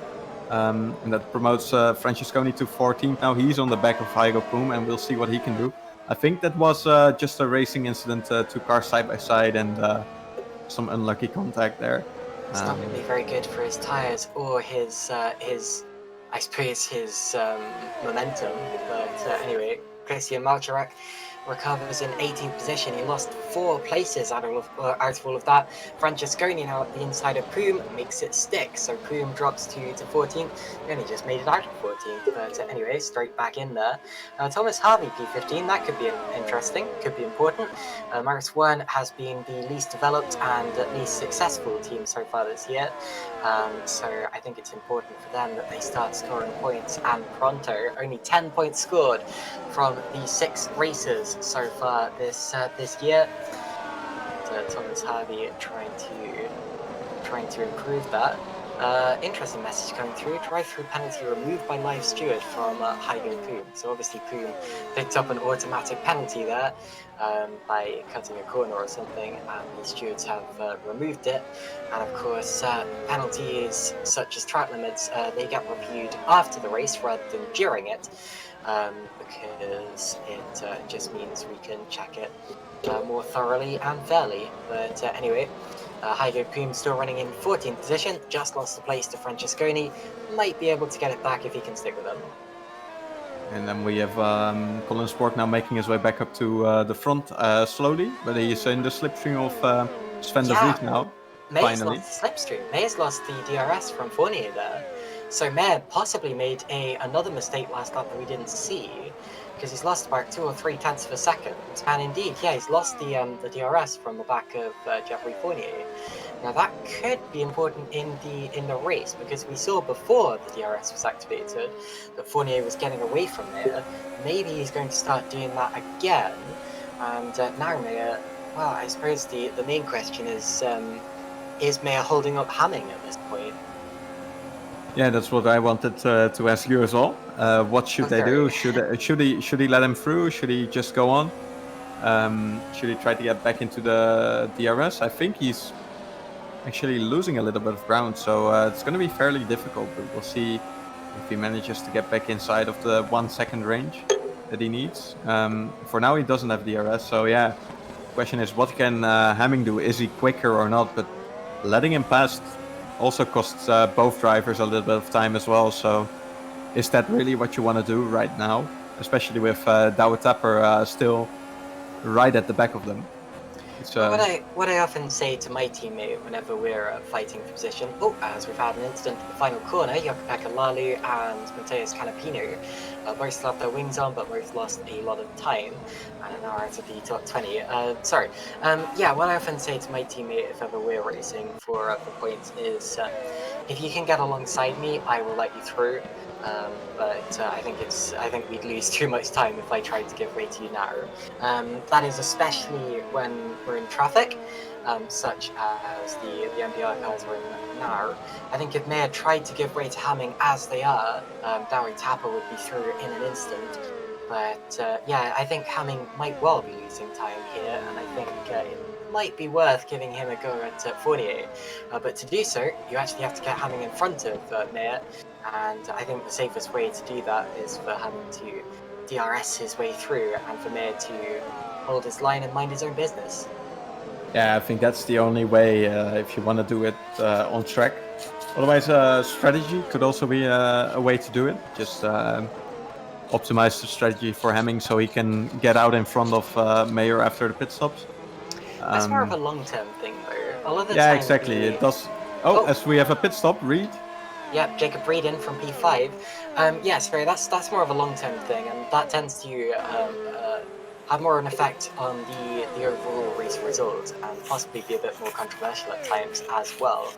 And that promotes Francesconi to 14th. Now he's on the back of Hygo Poom, and we'll see what he can do. I think that was just a racing incident, 2 cars side by side, and some unlucky contact there. It's not going to be very good for his tyres or his I suppose his momentum. But anyway, Christian Malcherek recovers in 18th position. He lost 4 places out of all of that. Francesconi now at the inside of Poom makes it stick, so Poom drops to 14th. He only just made it out of 14th, but anyway, straight back in there. Thomas Harvey P15, that could be interesting, could be important. Maris 1 has been the least developed and least successful team so far this year, so I think it's important for them that they start scoring points, and pronto. Only 10 points scored from the 6 races so far this year. Thomas Harvey trying to improve that. Interesting message coming through. Drive-through penalty removed by live steward from Hygo Poom. So obviously Poom picked up an automatic penalty there by cutting a corner or something, and the stewards have removed it. And of course, penalties such as track limits, they get reviewed after the race rather than during it. Because it just means we can check it more thoroughly and fairly. But anyway, Hygo Poom still running in 14th position, just lost the place to Francesconi, might be able to get it back if he can stick with them. And then we have Colin Sport now making his way back up to the front slowly, but he is in the slipstream of Sven de Vries now. May's lost the slipstream. May's lost the DRS from Fournier there. So May possibly made another mistake last lap that we didn't see, because he's lost about 2 or 3 tenths of a second. And indeed, yeah, he's lost the DRS from the back of Jeffrey Fournier. Now that could be important in the race, because we saw before the DRS was activated that Fournier was getting away from there. Maybe he's going to start doing that again. And now Mayer, well, I suppose the main question is Mayer holding up Hamming at this point? Yeah, that's what I wanted to ask you as well. What should they do? Should he let him through? Should he just go on? Should he try to get back into the DRS? I think he's actually losing a little bit of ground, so it's going to be fairly difficult. But we'll see if he manages to get back inside of the 1 second range that he needs. For now, he doesn't have DRS, so yeah. Question is, what can Hamming do? Is he quicker or not? But letting him past also costs both drivers a little bit of time as well. So is that really what you want to do right now? Especially with Douwe Tapper still right at the back of them. It's, What I often say to my teammate whenever we're fighting for position, as we've had an incident in the final corner, Jukka Lalu and Matheus Canapino both still have their wings on, but both lost a lot of time, and are now out of the top 20. What I often say to my teammate if ever we're racing for points is, if you can get alongside me, I will let you through. But I think we'd lose too much time if I tried to give way to you now. That is especially when we're in traffic, such as the MBR cars we're in now. I think if Maya tried to give way to Hamming as they are, Douwe Tapper would be through in an instant. But I think Hamming might well be losing time here, and I think it might be worth giving him a go at Fournier. But to do so, you actually have to get Hamming in front of Maya. And I think the safest way to do that is for Hamming to DRS his way through and for Mir to hold his line and mind his own business. Yeah, I think that's the only way if you want to do it on track. Otherwise, strategy could also be a way to do it. Just optimize the strategy for Hamming so he can get out in front of Mayer after the pit stops. That's more of a long-term thing, though. A lot of the yeah, time exactly. It does. Oh, as we have a pit stop, Reed. Yeah, Jacob Reed in from P5. That's more of a long-term thing, and that tends to have more of an effect on the overall race result, and possibly be a bit more controversial at times as well.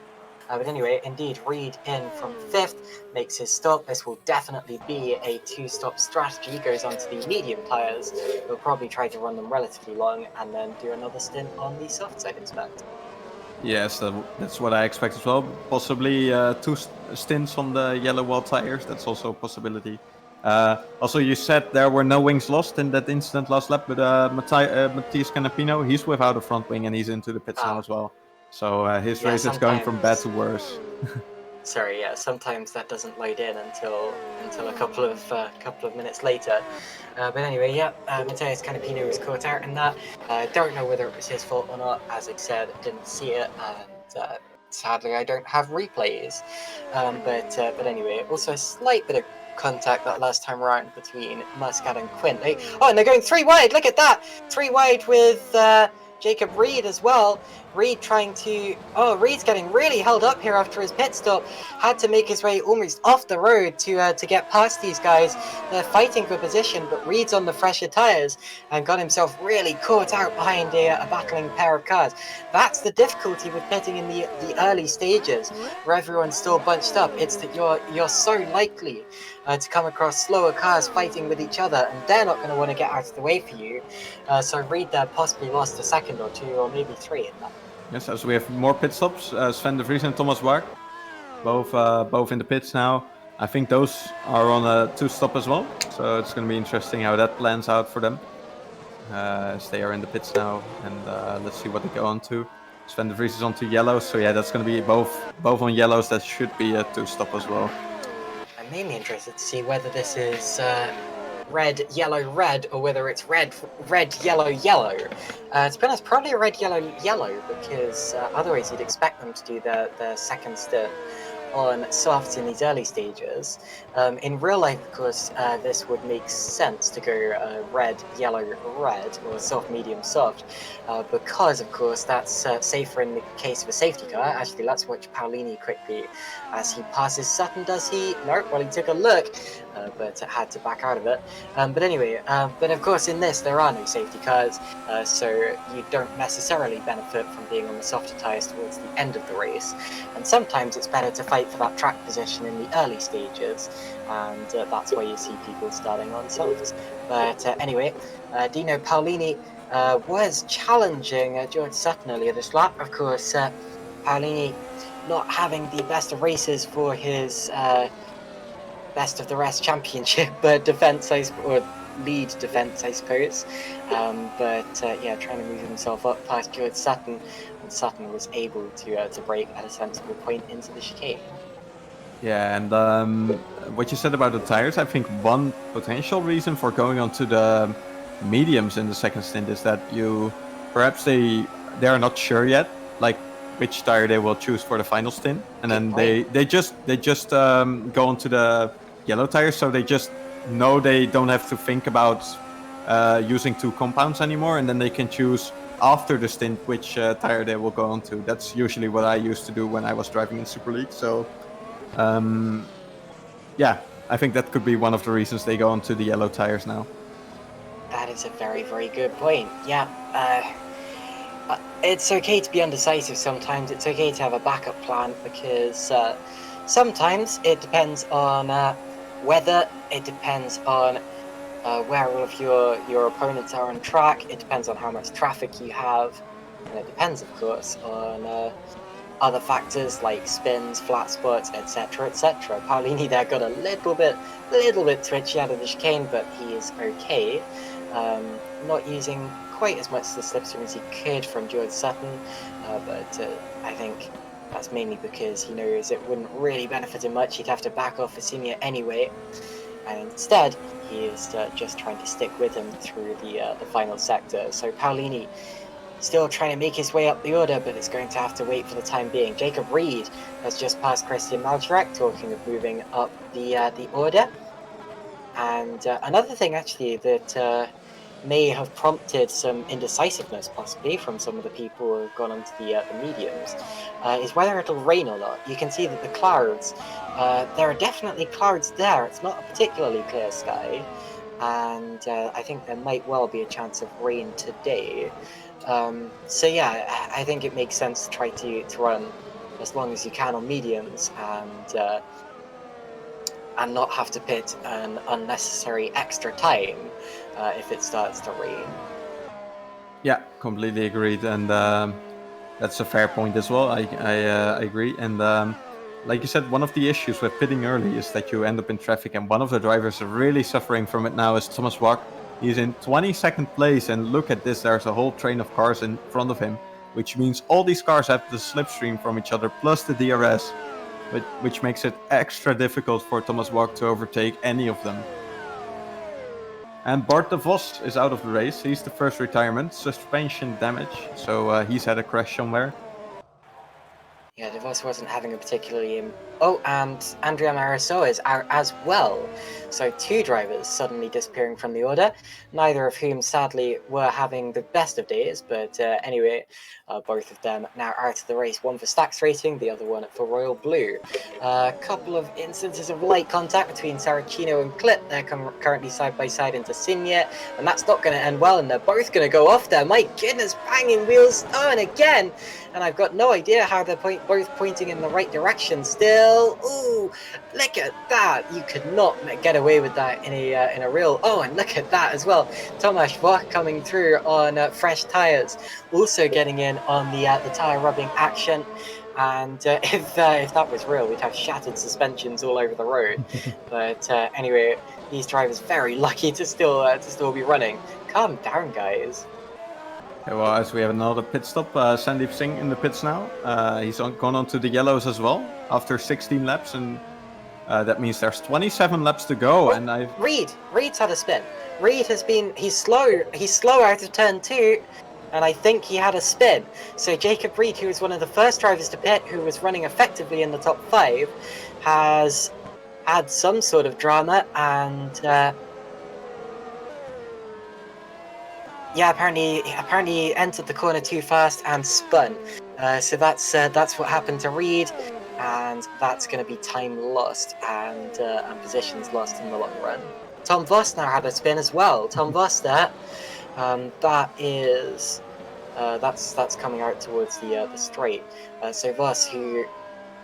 But anyway, indeed, Reed in from 5th makes his stop. This will definitely be a 2-stop strategy. Goes on to the medium tyres. He'll probably try to run them relatively long and then do another stint on the softs, I'd expect. Yes, that's what I expect as well. Possibly 2 stints on the yellow wall tires. That's also a possibility. Also, you said there were no wings lost in that incident last lap, but Matheus Canapino, he's without a front wing and he's into the pits now as well. So his race is going from bad to worse. Sorry, yeah, sometimes that doesn't load in until a couple of minutes later. But anyway, yeah, Matheus Canapino was caught out in that. Don't know whether it was his fault or not. As I said, didn't see it, and sadly I don't have replays. But anyway, also a slight bit of contact that last time around between Muscat and Quint. And they're going 3 wide. Look at that, 3 wide with Jacob Reed as well. Reed Reed's getting really held up here after his pit stop. Had to make his way almost off the road to get past these guys. They're fighting for position, but Reed's on the fresher tyres and got himself really caught out behind a battling pair of cars. That's the difficulty with pitting in the early stages, where everyone's still bunched up. It's that you're so likely to come across slower cars fighting with each other, and they're not going to want to get out of the way for you. So Reed there possibly lost a second or 2 or maybe 3 in that. Yes, as we have more pit stops, Sven de Vries and Thomas Wag, both in the pits now. I think those are on a 2-stop as well, so it's going to be interesting how that plans out for them. As they are in the pits now, and let's see what they go on to. Sven de Vries is on to yellows, so yeah, that's going to be both on yellows. That should be a 2-stop as well. I'm mainly interested to see whether this is red, yellow, red, or whether it's red, yellow, yellow. To be honest, probably a red, yellow, yellow, because otherwise you'd expect them to do their second stint on softs in these early stages. In real life, of course, this would make sense to go red, yellow, red, or soft, medium, soft, because, of course, that's safer in the case of a safety car. Actually, let's watch Paolini quickly as he passes Sutton. Does he? No, well, he took a look, but had to back out of it. But anyway, but of course, in this, there are no safety cars, so you don't necessarily benefit from being on the softer tyres towards the end of the race. And sometimes it's better to fight for that track position in the early stages, and that's where you see people starting on softs. But anyway, Dino Paolini was challenging George Sutton earlier this lap. Of course, Paolini not having the best of races for his best of the rest championship defense, or lead defense, I suppose. Yeah, trying to move himself up past George Sutton, and Sutton was able to brake at a sensible point into the chicane. Yeah, and what you said about the tires, I think one potential reason for going onto the mediums in the second stint is that perhaps they are not sure yet, like which tire they will choose for the final stint, and then they just go onto the yellow tires, so they just know they don't have to think about using two compounds anymore, and then they can choose after the stint which tire they will go onto. That's usually what I used to do when I was driving in Superleague. So yeah, I think that could be one of the reasons they go onto the yellow tires now. That is a very, very good point. Yeah, it's okay to be undecisive sometimes. It's okay to have a backup plan, because sometimes it depends on weather, it depends on where all of your opponents are on track, it depends on how much traffic you have, and it depends, of course, on other factors like spins, flat spots, etc., etc. Paolini there got a little bit twitchy out of the chicane, but he is okay. Not using quite as much of the slipstream as he could from George Sutton, but I think that's mainly because he knows it wouldn't really benefit him much. He'd have to back off Simia anyway, and instead he is just trying to stick with him through the final sector. So Paolini still trying to make his way up the order, but it's going to have to wait for the time being. Jacob Reed has just passed Christian Maljarek, talking of moving up the order. And another thing, actually, that may have prompted some indecisiveness, possibly, from some of the people who have gone onto the mediums, is whether it'll rain or not. You can see that the clouds, there are definitely clouds there. It's not a particularly clear sky, and I think there might well be a chance of rain today. So yeah, I think it makes sense to try to run as long as you can on mediums, and not have to pit an unnecessary extra time if it starts to rain. Yeah, completely agreed, and that's a fair point as well. I agree, and like you said, one of the issues with pitting early is that you end up in traffic, and one of the drivers really suffering from it now is Thomas Wopke. He's in 22nd place, and look at this, there's a whole train of cars in front of him, which means all these cars have the slipstream from each other plus the DRS, which makes it extra difficult for Thomas Wopke to overtake any of them. And Bart de Vos is out of the race. He's the first retirement, suspension damage, so he's had a crash somewhere. Yeah, De Vos wasn't having a particularly... Oh, and Andrea Marisol is out as well. So two drivers suddenly disappearing from the order, neither of whom sadly were having the best of days, but anyway, both of them now out of the race, one for Stax Racing, the other one for Royal Blue. A couple of instances of light contact between Saracino and Clip. They're currently side by side into Signet, and that's not going to end well, and they're both going to go off there. My goodness, banging wheels on again, and I've got no idea how they're both pointing in the right direction still. Ooh, look at that. You could not get away with that in a real... Oh, and look at that as well. Tomasz Wach coming through on fresh tyres, also getting in on the tyre rubbing action. And if that was real, we'd have shattered suspensions all over the road. But anyway, these drivers very lucky to still be running. Calm down, guys. Okay, well, as we have another pit stop, Sandeep Singh in the pits now. He's gone on to the yellows as well after 16 laps, and that means there's 27 laps to go. Oh, and Reed's had a spin. He's slow out of turn 2, and I think he had a spin. So Jacob Reed, who was one of the first drivers to pit, who was running effectively in the top 5, has had some sort of drama, and yeah, apparently entered the corner too fast and spun. So that's what happened to Reed, and that's going to be time lost and positions lost in the long run. Tom Voss now had a spin as well. Tom Voss there, that is that's coming out towards the straight. So Voss, who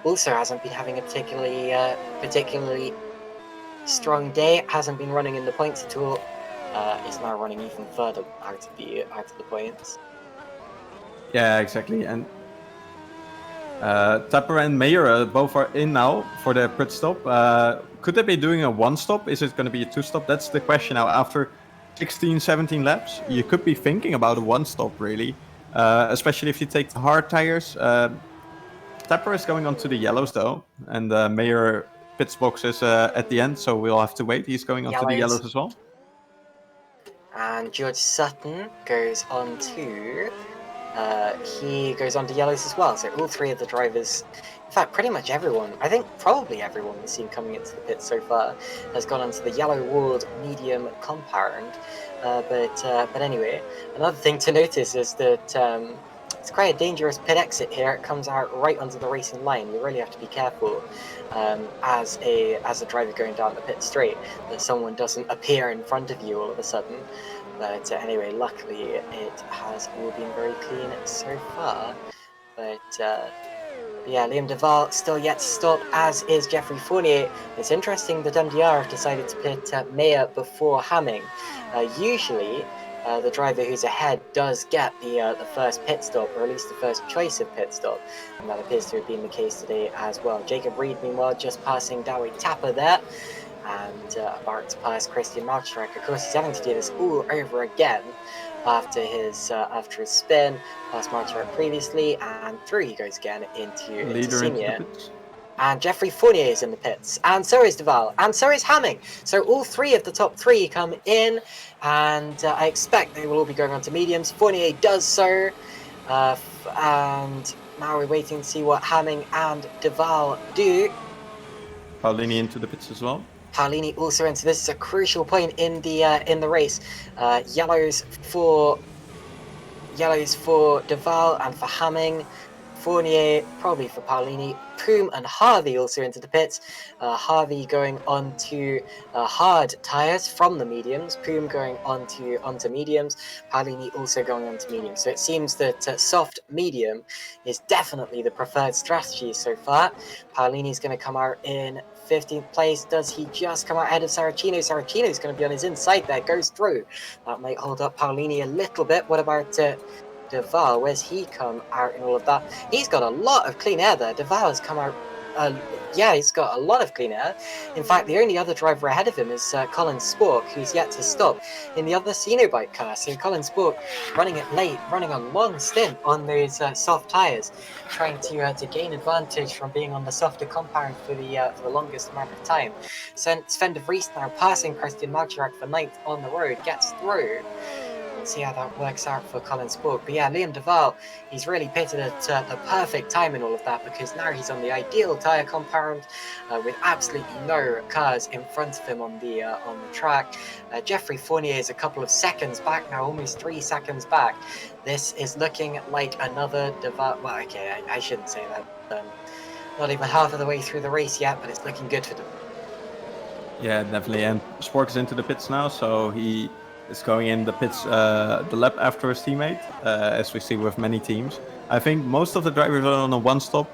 also hasn't been having a particularly strong day, hasn't been running in the points at all. Is now running even further out of the points. Yeah, exactly. And Tapper and Mayer both are in now for the pit stop. Could they be doing a one stop? Is it going to be a two stop? That's the question now. After 16, 17 laps, you could be thinking about a one stop, really. Especially if you take the hard tires. Tapper is going on to the yellows, though. And Mayer pits box is at the end, so we'll have to wait. He's going on to the yellows as well. And George Sutton goes on to... he goes on to yellows as well. So all three of the drivers, in fact, pretty much everyone, I think probably everyone we've seen coming into the pit so far has gone onto the yellow walled medium compound. But anyway, another thing to notice is that it's quite a dangerous pit exit here. It comes out right onto the racing line. You really have to be careful as a driver going down the pit straight that someone doesn't appear in front of you all of a sudden. But anyway, luckily it has all been very clean so far. But yeah, Liam Duval still yet to stop, as is Geoffrey Fournier. It's interesting that MDR have decided to pit Mayer before Hamming. Usually, the driver who's ahead does get the first pit stop, or at least the first choice of pit stop, and that appears to have been the case today as well. Jacob Reed, meanwhile, just passing Dawi Tapper there, and about to pass Christian Malchrak. Of course, he's having to do this all over again after his spin, past Malchrak previously, and through he goes again into Senior. And Geoffrey Fournier is in the pits, and so is Duval, and so is Hamming. So all three of the top three come in, and I expect they will all be going on to mediums. Fournier does so, and now we're waiting to see what Hamming and Duval do. Paulini into the pits as well. Paulini also into this. Is a crucial point in the race. Yellows for Duval and for Hamming. Fournier probably for Paulini. Poom and Harvey also into the pits. Harvey going on to hard tyres from the mediums. Poom going onto mediums. Paulini also going on to mediums. So it seems that soft medium is definitely the preferred strategy so far. Paulini's going to come out in 15th place. Does he just come out ahead of Saracino? Saracino's going to be on his inside there. Goes through. That might hold up Paulini a little bit. What about Duval? Where's he come out in all of that? He's got a lot of clean air there. Duval has come out. Yeah, he's got a lot of clean air. In fact, the only other driver ahead of him is Colin Spork, who's yet to stop in the other Cenobike car. So Colin Spork running it late, running a long stint on those soft tyres, trying to gain advantage from being on the softer compound for the longest amount of time. Sven de Vries now passing Christian Malchrak for 9th on the road, gets through. See how that works out for Colin Spork. But yeah, Liam Duval, he's really pitted at the perfect time in all of that, because now he's on the ideal tyre compound with absolutely no cars in front of him on the track. Geoffrey Fournier is a couple of seconds back now, almost 3 seconds back. This is looking like another Duval. Well, okay, I shouldn't say that. Not even half of the way through the race yet, but it's looking good for them. Yeah, definitely. And Spork is into the pits now, so he is going in the pits the lap after his teammate, as we see with many teams. I think most of the drivers are on a one stop,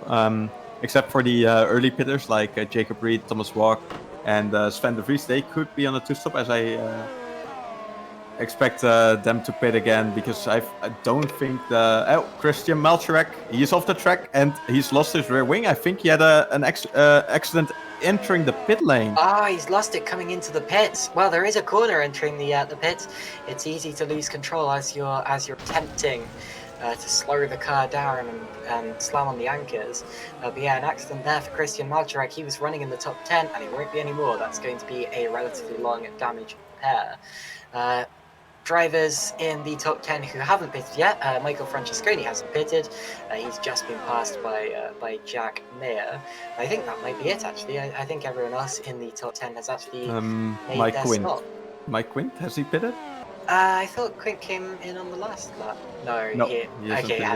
except for the early pitters like Jacob Reed, Thomas Walk, and Sven de Vries. They could be on a two stop, as I expect them to pit again, because I don't think Christian Malchrak, he's off the track and he's lost his rear wing. I think he had an accident entering the pit lane. He's lost it coming into the pits. Well, there is a corner entering the pits. It's easy to lose control as you're attempting to slow the car down and slam on the anchors. But yeah, an accident there for Christian Malchrak. He was running in the top 10, and he won't be anymore. That's going to be a relatively long damage repair. Drivers in the top 10 who haven't pitted yet, Michael Francesconi hasn't pitted. He's just been passed by Jack Mayer. I think that might be it, actually. I think everyone else in the top 10 has actually made Mike their Quint. stop. Mike Quint, has he pitted? I thought Quint came in on the last lap. No,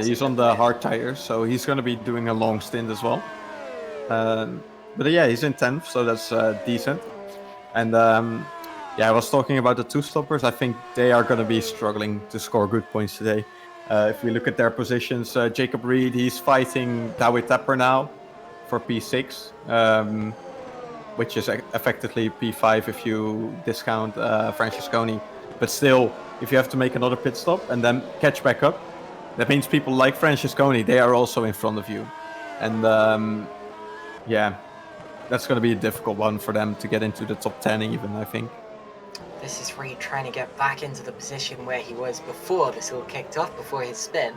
he's on the hard tires, so he's going to be doing a long stint as well. But yeah, he's in 10th, so that's decent. And yeah, I was talking about the two stoppers. I think they are going to be struggling to score good points today. If we look at their positions, Jacob Reed, he's fighting Dawi Tapper now for P6, which is effectively P5 if you discount Francesconi. But still, if you have to make another pit stop and then catch back up, that means people like Francesconi, they are also in front of you. And yeah, that's going to be a difficult one for them to get into the top 10 even, I think. This is Reed trying to get back into the position where he was before this all kicked off, before his spin.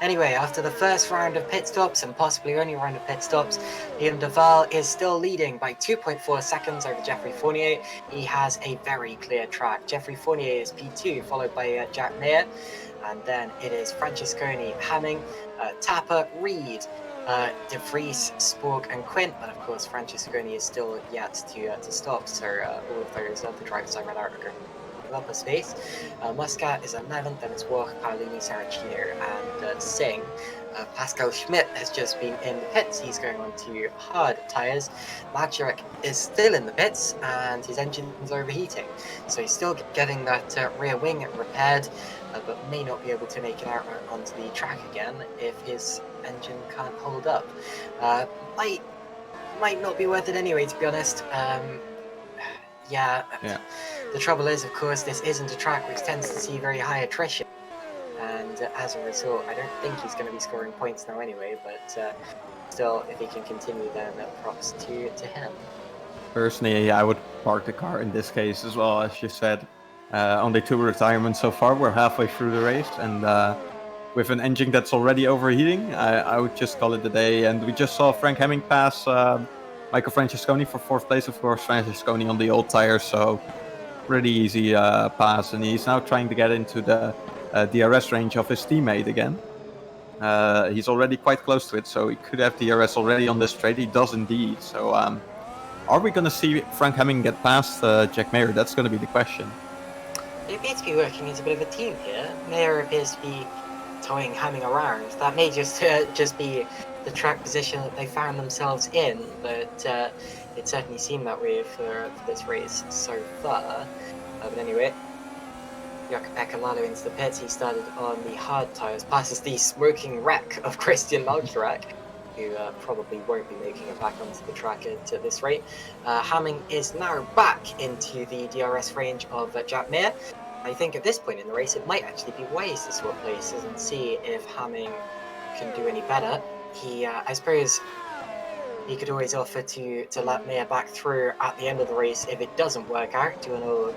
Anyway, after the first round of pit stops, and possibly only round of pit stops, Liam Duval is still leading by 2.4 seconds over Geoffrey Fournier. He has a very clear track. Geoffrey Fournier is P2, followed by Jack Mayer. And then it is Francesconi, Hamming, Tapper, Reed, De Vries, Spork, and Quint, but of course Francesconi is still yet to stop, so all of those other drivers I read out are going to up a space. Muscat is 11th, then it's Walk, Paolini, Saracino, and Singh. Pascal Schmidt has just been in the pits. He's going on to hard tyres. Madjarek is still in the pits, and his engine's overheating, so he's still getting that rear wing repaired, but may not be able to make it out onto the track again if his engine can't hold up. Might not be worth it anyway, to be honest. Yeah. The trouble is, of course, this isn't a track which tends to see very high attrition, and as a result, I don't think he's going to be scoring points now anyway, but still, if he can continue, then props to him. Personally, I would park the car in this case as well, as you said. Only 2 retirements so far. We're halfway through the race, and with an engine that's already overheating, I would just call it a day. And we just saw Frank Hemming pass Michael Francesconi for 4th place. Of course, Francesconi on the old tires, so pretty easy pass. And he's now trying to get into the DRS range of his teammate again. He's already quite close to it, so he could have DRS already on this straight. He does indeed. So are we going to see Frank Hemming get past Jack Mayer? That's going to be the question. They appear to be working as a bit of a team here. Mayer appears to be towing Hamming around. That may just be the track position that they found themselves in, but it certainly seemed that way for this race so far. But anyway, Jakob Lalo into the pits. He started on the hard tyres, passes the smoking wreck of Christian Malkirak, who probably won't be making it back onto the track at this rate. Hamming is now back into the DRS range of Jack Mayer. I think at this point in the race, it might actually be wise to swap places and see if Hamming can do any better. I suppose he could always offer to let Mayer back through at the end of the race if it doesn't work out, do an old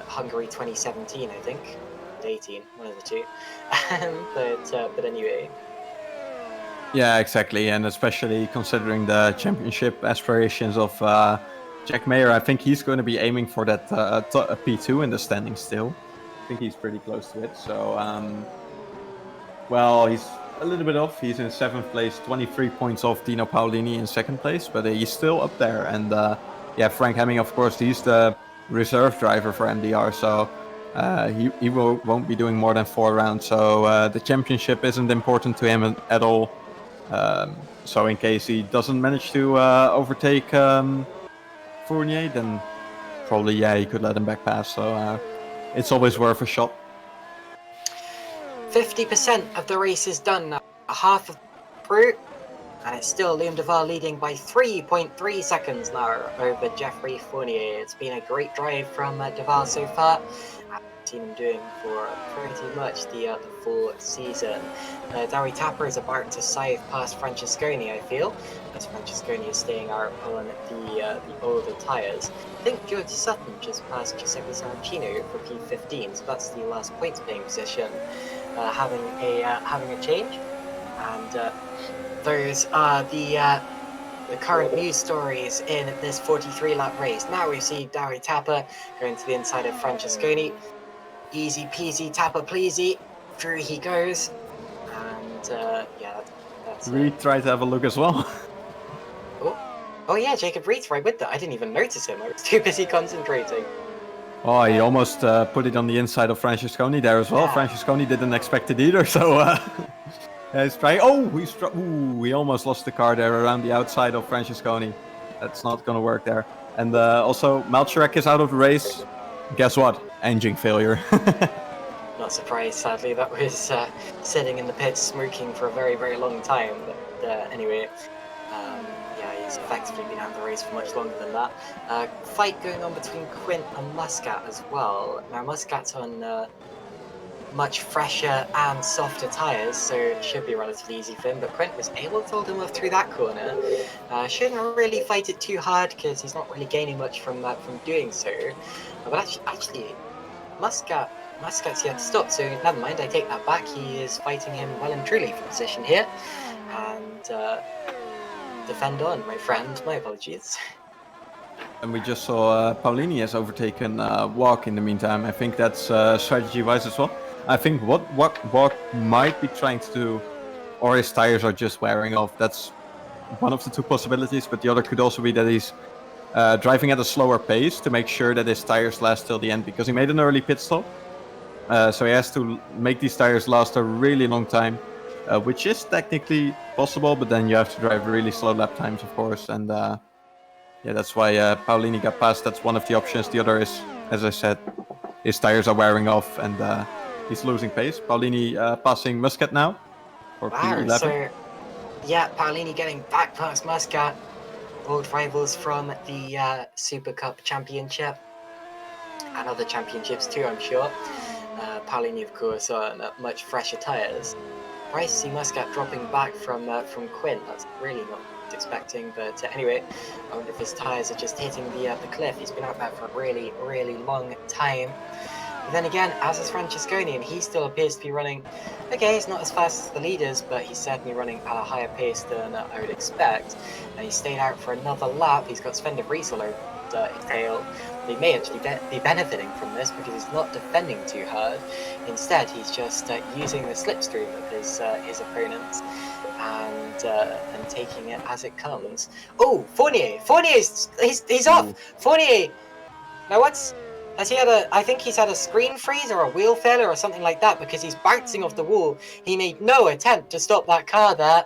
Hungary 2017, I think, 18, one of the two. But anyway. Yeah, exactly, and especially considering the championship aspirations of Jack Mayer, I think he's going to be aiming for that P2 in the standings still. I think he's pretty close to it, so well, he's a little bit off. He's in 7th place, 23 points off Dino Paolini in 2nd place, but he's still up there. And yeah, Frank Hemming, of course, he's the reserve driver for MDR, so he won't be doing more than 4 rounds, so the championship isn't important to him at all. So in case he doesn't manage to overtake Fournier, then probably, yeah, he could let him back pass, so it's always worth a shot. 50% of the race is done now, half of through, and it's still Liam Duval leading by 3.3 seconds now over Geoffrey Fournier. It's been a great drive from Duval so far. I've seen him doing for pretty much the full season. Dowie Tapper is about to scythe past Francesconi, I feel, as Francesconi is staying out on the older tyres. I think George Sutton just passed Giuseppe Saracino for P15, so that's the last points paying position. Having a change, and those are the current news stories in this 43 lap race. Now we see Dowie Tapper going to the inside of Francesconi. Easy peasy Tapper pleasy, through he goes, and yeah, that's Reed tried to have a look as well. Oh yeah, Jacob Reed's right with that. I didn't even notice him. I was too busy concentrating. Oh, he almost put it on the inside of Francesconi there as well. Yeah. Francesconi didn't expect it either, so he's trying. Oh, we almost lost the car there around the outside of Francesconi. That's not going to work there. And also, Malcherek is out of the race. Guess what? Engine failure. Not surprised, sadly. That was sitting in the pits smoking for a very, very long time. But anyway, yeah, he's effectively been out of the race for much longer than that. Fight going on between Quint and Muscat as well. Now Muscat's on much fresher and softer tyres, so it should be relatively easy for him. But Quint was able to hold him off through that corner. Shouldn't really fight it too hard because he's not really gaining much from doing so. But actually, Muscat's yet to stop, so never mind, I take that back. He is fighting him well and truly for position here. And defend on, my friend. My apologies. And we just saw Paulini has overtaken Walk in the meantime. I think that's strategy-wise as well. I think what Walk might be trying to do, or his tires are just wearing off. That's one of the two possibilities, but the other could also be that he's driving at a slower pace to make sure that his tires last till the end, because he made an early pit stop. So he has to make these tires last a really long time, which is technically possible, but then you have to drive really slow lap times, of course. And yeah, that's why Paulini got past. That's one of the options. The other is, as I said, his tires are wearing off and he's losing pace. Paulini passing Muscat now for P11. So yeah, Paulini getting back past Muscat. Old rivals from the Super Cup Championship and other championships too, I'm sure. Paulini, of course, on much fresher tyres. Nice to see Muscat dropping back from Quint. That's really not expecting, but anyway, I wonder if his tyres are just hitting the cliff. He's been out there for a really, really long time. But then again, as is Francesconi, and he still appears to be running, okay, he's not as fast as the leaders, but he's certainly running at a higher pace than I would expect. And he stayed out for another lap. He's got Sven de Vries all over his tail. He may actually be benefiting from this because he's not defending too hard. Instead, he's just using the slipstream of his opponents and taking it as it comes. Oh, Fournier! He's off! Fournier! Now has he had I think he's had a screen freeze or a wheel failure or something like that, because he's bouncing off the wall. He made no attempt to stop that car there,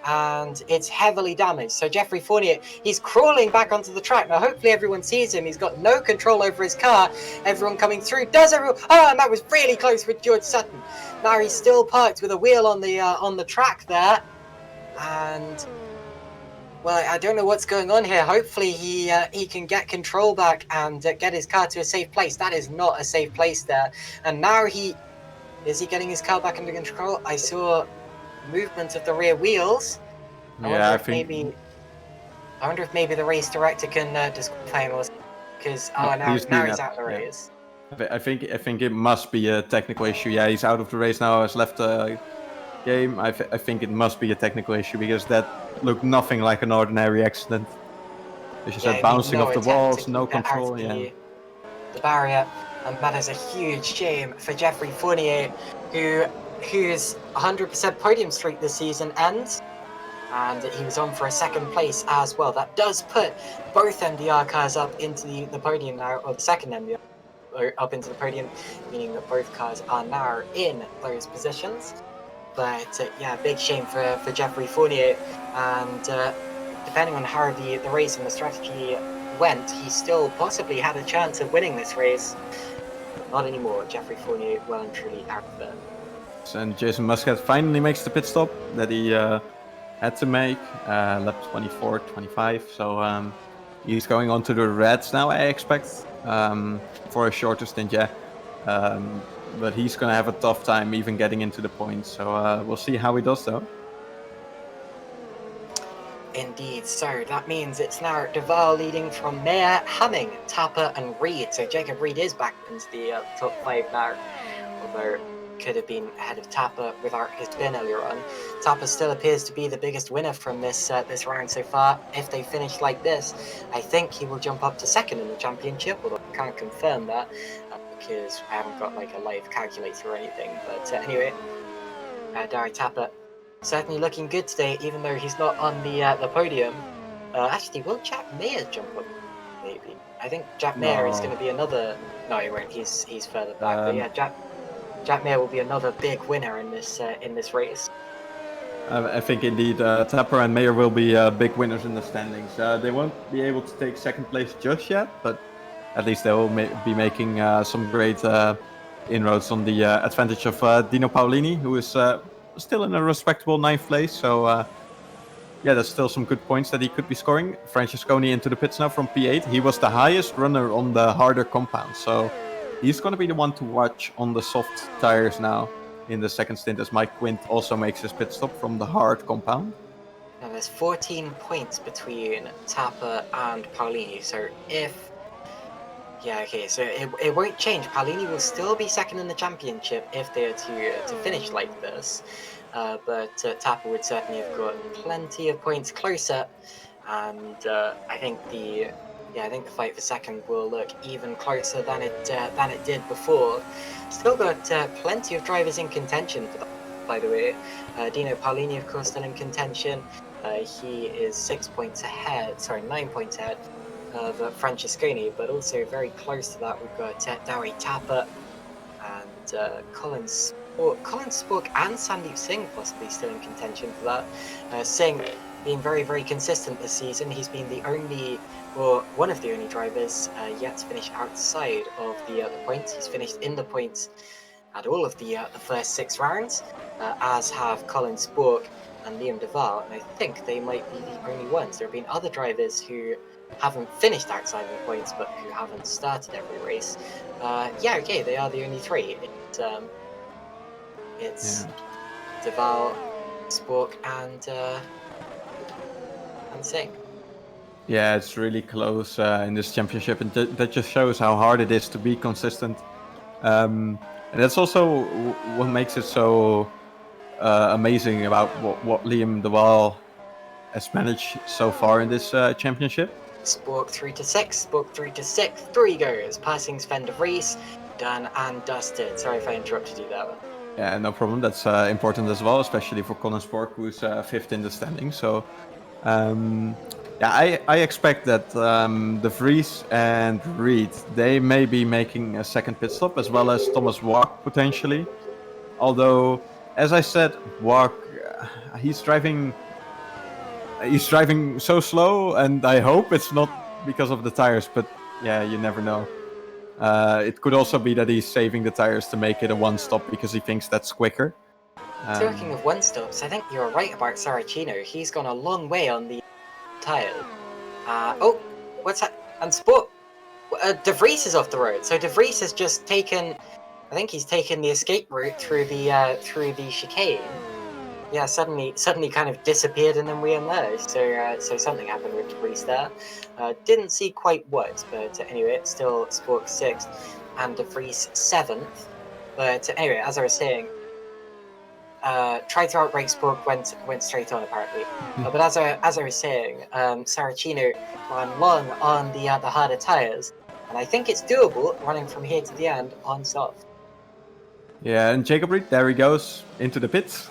and it's heavily damaged. So Geoffrey Fournier, he's crawling back onto the track. Now hopefully everyone sees him. He's got no control over his car. Everyone coming through. Oh, and that was really close with George Sutton. Now he's still parked with a wheel on the track there, and well, I don't know what's going on here. Hopefully he can get control back and get his car to a safe place. That is not a safe place there. And now is he getting his car back under control? I saw movement of the rear wheels. I wonder if maybe the race director can disqualify him, because now he's out of the race. I think it must be a technical issue. Yeah, he's out of the race now. Has left the game. I think it must be a technical issue, because that looked nothing like an ordinary accident. As you said, bouncing off the walls, no control. The barrier, and that is a huge shame for Geoffrey Fournier, whose 100% podium streak this season ends, and he was on for a second place as well. That does put both MDR cars up into the podium now, or the second MDR up into the podium, meaning that both cars are now in those positions. But yeah, big shame for Geoffrey Fournier, and depending on how the race and the strategy went, he still possibly had a chance of winning this race. Not anymore. Geoffrey Fournier well and truly out there. And Jason Muscat finally makes the pit stop that he had to make, lap 24, 25. So he's going on to the Reds now, I expect, for a shorter stint, yeah. But he's going to have a tough time even getting into the points. So we'll see how he does, though. Indeed. So that means it's now Duval leading from Mayer, Hamming, Tapper and Reed. So Jacob Reed is back into the top 5 now, although could have been ahead of Tapper without his spin earlier on. Tapper still appears to be the biggest winner from this round so far. If they finish like this, I think he will jump up to second in the championship, although I can't confirm that because I haven't got like a live calculator or anything. But anyway, Dari Tapper certainly looking good today, even though he's not on the podium. Actually, will Jack Mayer jump up? Maybe. I think Jack Mayer is going to be another. No, he won't. He's further back. But yeah, Jack Mayer will be another big winner in this race. I think indeed Tapper and Mayer will be big winners in the standings. They won't be able to take second place just yet, but at least they will be making some great inroads on the advantage of Dino Paolini, who is still in a respectable 9th place. So yeah, there's still some good points that he could be scoring. Francesconi into the pits now from P8. He was the highest runner on the harder compound. So he's going to be the one to watch on the soft tires now in the second stint, as Mike Quint also makes his pit stop from the hard compound. Now there's 14 points between Tapper and Paulini, so if... Yeah, okay, so it won't change. Paulini will still be second in the championship if they are to finish like this, but Tapper would certainly have got plenty of points closer, and I think the fight for second will look even closer than it did before. Still got plenty of drivers in contention for that, by the way. Dino Paulini, of course, still in contention. He is 9 points ahead of Francesconi, but also very close to that we've got Dowie Tapper and Colin Spork and Sandeep Singh possibly still in contention for that. Singh being very, very consistent this season. He's been the only, or one of the only drivers yet to finish outside of the points. He's finished in the points at all of the first 6 rounds, as have Colin Spork and Liam Duval, and I think they might be the only ones. There have been other drivers who haven't finished outside of the points, but who haven't started every race. Okay, they are the only 3. It's Duval, Spork, and Singh. Yeah, it's really close in this championship, and that just shows how hard it is to be consistent. And that's also what makes it so amazing about what Liam Duval has managed so far in this championship. Spork through to 6th, 3 goes, passing Sven de Vries, done and dusted. Sorry if I interrupted you there. Yeah, no problem. That's important as well, especially for Colin Spork, who's 5th in the standing. So, I expect that de Vries and Reed, they may be making a second pit stop, as well as Thomas Walk potentially. Although, as I said, Walk, he's driving so slow, and I hope it's not because of the tires, but yeah, you never know. It could also be that he's saving the tires to make it a one-stop because he thinks that's quicker. Talking of one-stops, I think you're right about Saracino. He's gone a long way on the tire. What's that? And Sport. De Vries is off the road, so De Vries has just taken... I think he's taken the escape route through the chicane. Yeah, suddenly kind of disappeared and then re-emerged. So something happened with De Vries there. Didn't see quite what, but anyway, it's still Spork 6th and De Vries 7th. But anyway, as I was saying, tried to outbrake Spork, went straight on apparently. But as I was saying, Saracino ran long on the harder tires, and I think it's doable running from here to the end on soft. Yeah, and Jacob Reed, there he goes, into the pits.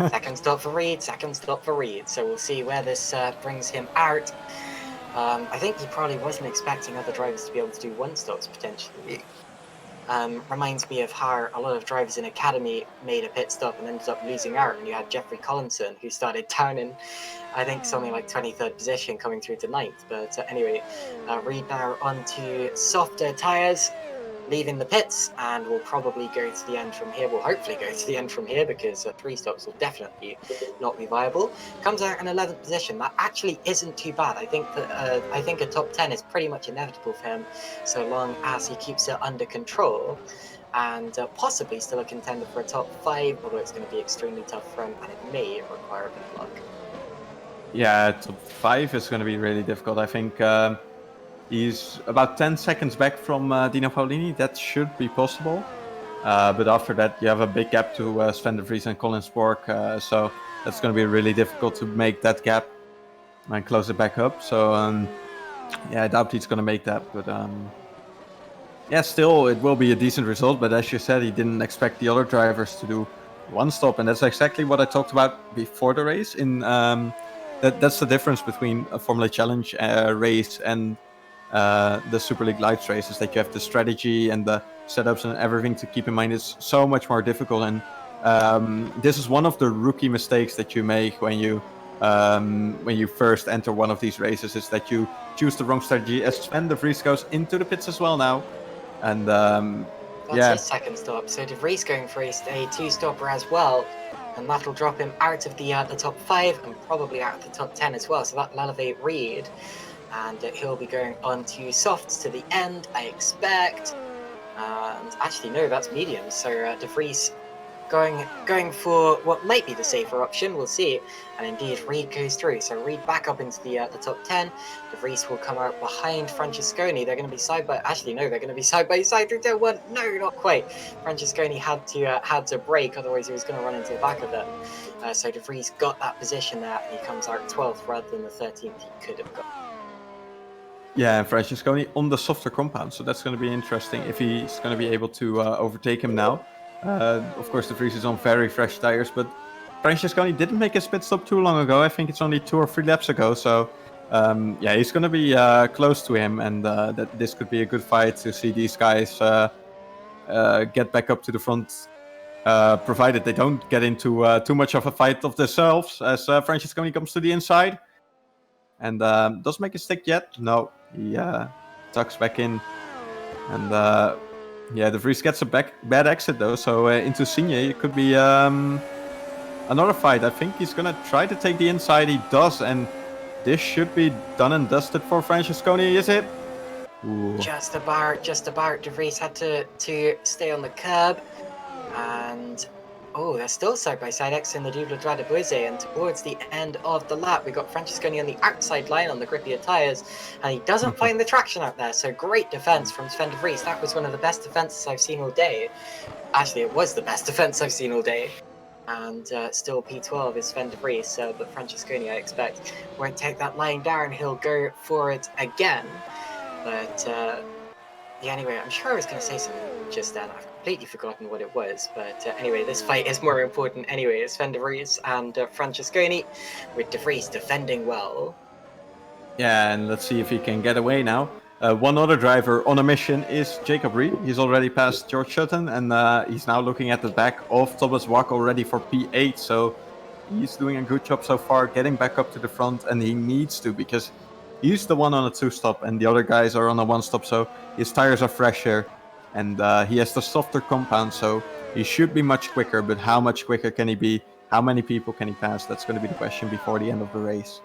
Second stop for Reed, so we'll see where this brings him out. I think he probably wasn't expecting other drivers to be able to do one-stops, potentially. Reminds me of how a lot of drivers in Academy made a pit stop and ended up losing out, and you had Jeffrey Collinson, who started down in, I think, something like 23rd position, coming through to 9th. But anyway, Reed now onto softer tyres, leaving the pits, and we'll probably go to the end from here. We'll hopefully go to the end from here, because 3 stops will definitely not be viable. Comes out in 11th position. That actually isn't too bad. I think a top 10 is pretty much inevitable for him, so long as he keeps it under control, and possibly still a contender for a top 5, although it's going to be extremely tough for him, and it may require a bit of luck. Yeah, top 5 is going to be really difficult. I think he's about 10 seconds back from Dino Paulini. That should be possible. But after that, you have a big gap to Sven de Vries and Colin Spork. So that's going to be really difficult to make that gap and close it back up. So, I doubt he's going to make that. But still, it will be a decent result. But as you said, he didn't expect the other drivers to do one stop. And that's exactly what I talked about before the race. That's the difference between a Formula Challenge race and the Super League Lights races, that you have the strategy and the setups and everything to keep in mind. It's so much more difficult, and this is one of the rookie mistakes that you make when you first enter one of these races, is that you choose the wrong strategy. As Sven de Vries goes into the pits as well now, and that's his second stop. So de Vries going for a 2-stopper as well, and that'll drop him out of the top 5 and probably out of the top 10 as well. So that'll elevate Reed, and he'll be going on to softs to the end, I expect. And actually, no, that's medium. So de Vries going for what might be the safer option. We'll see. And indeed, Reid goes through. So Reid back up into the top 10. De Vries will come out behind Francesconi. They're going to be side by. Actually, no, they're going to be side by side through turn 1. No, not quite. Francesconi had to brake, otherwise he was going to run into the back of them. So De Vries got that position there, and he comes out 12th rather than the 13th he could have got. Yeah, and Francesconi on the softer compound, so that's going to be interesting if he's going to be able to overtake him now. Of course, De Vries is on very fresh tires, but Francesconi didn't make his pit stop too long ago. I think it's only 2 or 3 laps ago, so yeah, he's going to be close to him, and that this could be a good fight to see these guys get back up to the front, provided they don't get into too much of a fight of themselves, as Francesconi comes to the inside. And does make a stick yet? No, he tucks back in. And yeah, De Vries gets a bad exit though, so into Signe it could be another fight. I think he's gonna try to take the inside. He does, and this should be done and dusted for Francesconi, is it? Ooh. Just about. De Vries had to stay on the curb, and oh, they're still side-by-side exiting the Double Droit de Boise, and towards the end of the lap, we got Francesconi on the outside line on the grippier tyres, and he doesn't find the traction out there, so great defence from Sven de Vries. That was one of the best defences I've seen all day. Actually, it was the best defence I've seen all day. And still P12 is Sven de Vries, but Francesconi, I expect, won't take that line down. He'll go for it again. But yeah, anyway, I'm sure I was going to say something just then. I've completely forgotten what it was. But anyway, this fight is more important anyway. It's Sven de Vries and Francesconi, with de Vries defending well. Yeah, and let's see if he can get away now. One other driver on a mission is Jacob Reid. He's already passed George Sutton, and he's now looking at the back of Thomas Wack already for P8. So he's doing a good job so far, getting back up to the front, and he needs to, because he's the one on a 2-stop, and the other guys are on a 1-stop. So his tires are fresher, and he has the softer compound, so he should be much quicker. But how much quicker can he be? How many people can he pass? That's going to be the question before the end of the race.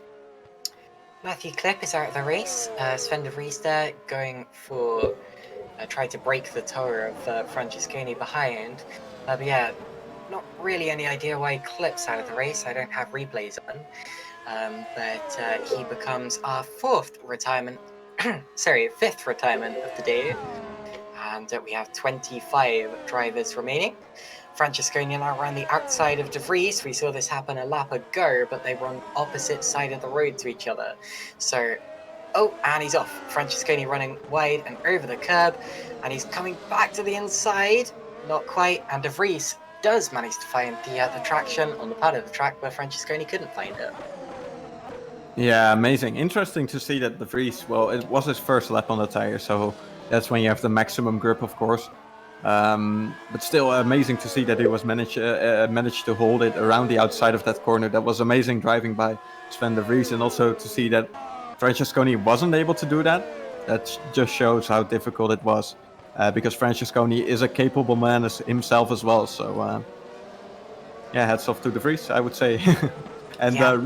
Matthew Klipp is out of the race. Sven de Vries there going for try to break the tower of Francesconi behind. But yeah, not really any idea why Klipp's out of the race. I don't have replays on. But he becomes our fifth retirement of the day. And we have 25 drivers remaining. Francesconi now around the outside of de Vries. We saw this happen a lap ago, but they were on opposite side of the road to each other. So, oh, and he's off. Francesconi running wide and over the curb, and he's coming back to the inside. Not quite, and de Vries does manage to find the traction on the part of the track where Francesconi couldn't find it. Yeah, amazing. Interesting to see that de Vries, well, it was his first lap on the tire, so that's when you have the maximum grip, of course. But still amazing to see that he was managed to hold it around the outside of that corner. That was amazing driving by Sven de Vries, and also to see that Francesconi wasn't able to do that. That just shows how difficult it was, because Francesconi is a capable man as himself as well. So yeah, hats off to de Vries, I would say. And yeah.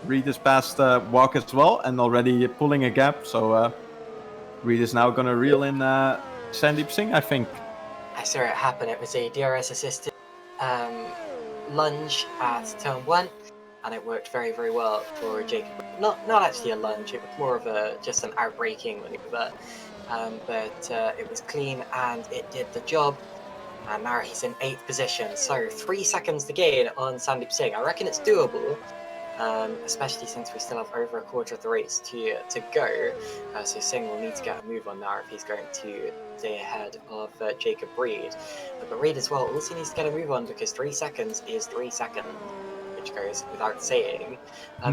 Reid is past Wack as well, and already pulling a gap. So Reid is now going to reel in Sandeep Singh, I think. I saw it happen. It was a DRS assisted lunge at turn 1, and it worked very, very well for Jacob. Not actually a lunge, it was more of just an outbraking maneuver, but it was clean and it did the job. And now he's in 8th position, so 3 seconds to gain on Sandeep Singh. I reckon it's doable, especially since we still have over a quarter of the race to go. So Singh will need to get a move on now if he's going to stay ahead of Jacob Reid. But Reid as well also needs to get a move on, because 3 seconds is 3 seconds, which goes without saying.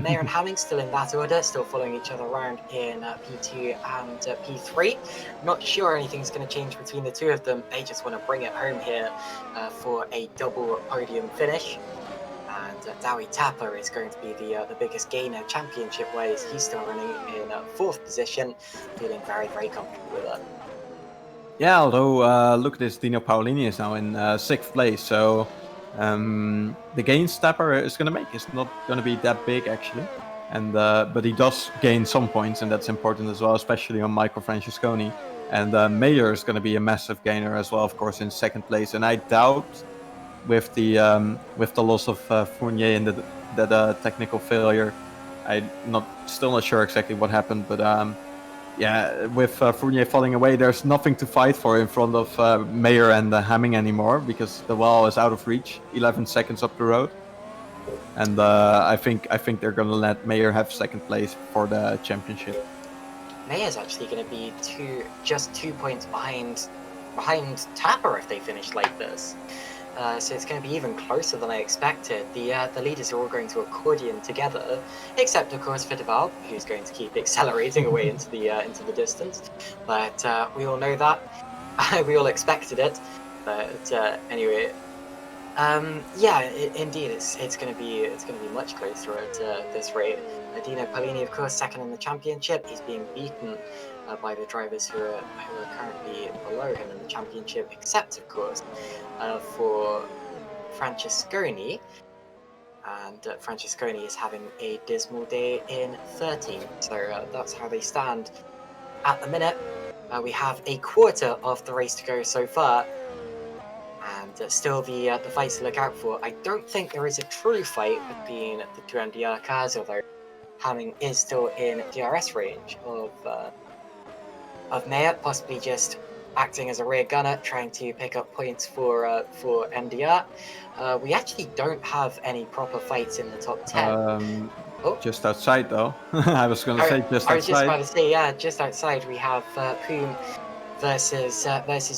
Mayer and Hamming still in that order, still following each other around in P2 and P3. Not sure anything's going to change between the two of them. They just want to bring it home here for a double podium finish. And Dowie Tapper is going to be the biggest gainer championship-wise. He's still running in 4th position, feeling very, very comfortable with it. Yeah, although look at this, Dino Paolini is now in 6th place, so the gains Tapper is going to make is not going to be that big actually, and but he does gain some points, and that's important as well, especially on Michael Francesconi. And Mayer is going to be a massive gainer as well, of course, in second place. And I doubt with the loss of Fournier and that technical failure, I'm still not sure exactly what happened, but with Fournier falling away, there's nothing to fight for in front of Mayer and Hamming anymore, because the wall is out of reach, 11 seconds up the road. And I think they're going to let Mayer have second place for the championship. Mayer's actually going to be just 2 points behind Tapper if they finish like this. So it's going to be even closer than I expected. The leaders are all going to accordion together, except of course for De Valk, who's going to keep accelerating away into the distance. But we all know that. We all expected it. But anyway, indeed, it's going to be much closer at this rate. Dino Paolini, of course, second in the championship. He's being beaten by the drivers who are currently below him in the championship, except of course for Francesconi. And Francesconi is having a dismal day in 13th. So that's how they stand at the minute. We have a quarter of the race to go so far. And still the fights to look out for. I don't think there is a true fight between the two MDR cars, although Hamming is still in DRS range of Mayer, possibly just acting as a rear gunner, trying to pick up points for MDR. We actually don't have any proper fights in the top 10. Just outside, though. I was going to say just outside. I was just about to say, yeah, just outside we have Poom versus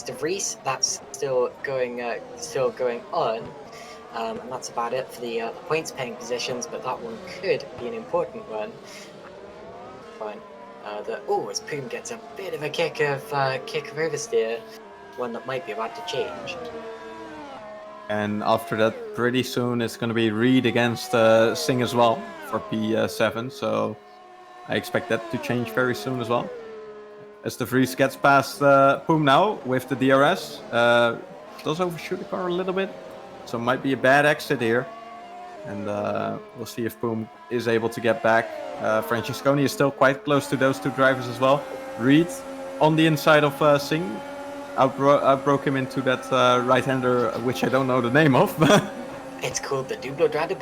De Vries. That's still going on. And that's about it for the points paying positions, but that one could be an important one. Fine. As Poom gets a bit of a kick of oversteer, one that might be about to change. And after that, pretty soon it's going to be Reed against Singh as well for P7. So I expect that to change very soon as well. As De Vries gets past Poom now with the DRS, does overshoot the car a little bit. So it might be a bad exit here. And we'll see if Poom is able to get back. Francesconi is still quite close to those two drivers as well. Reed on the inside of Singh. Outbroke him into that right-hander, which I don't know the name of. It's called the Double Droit de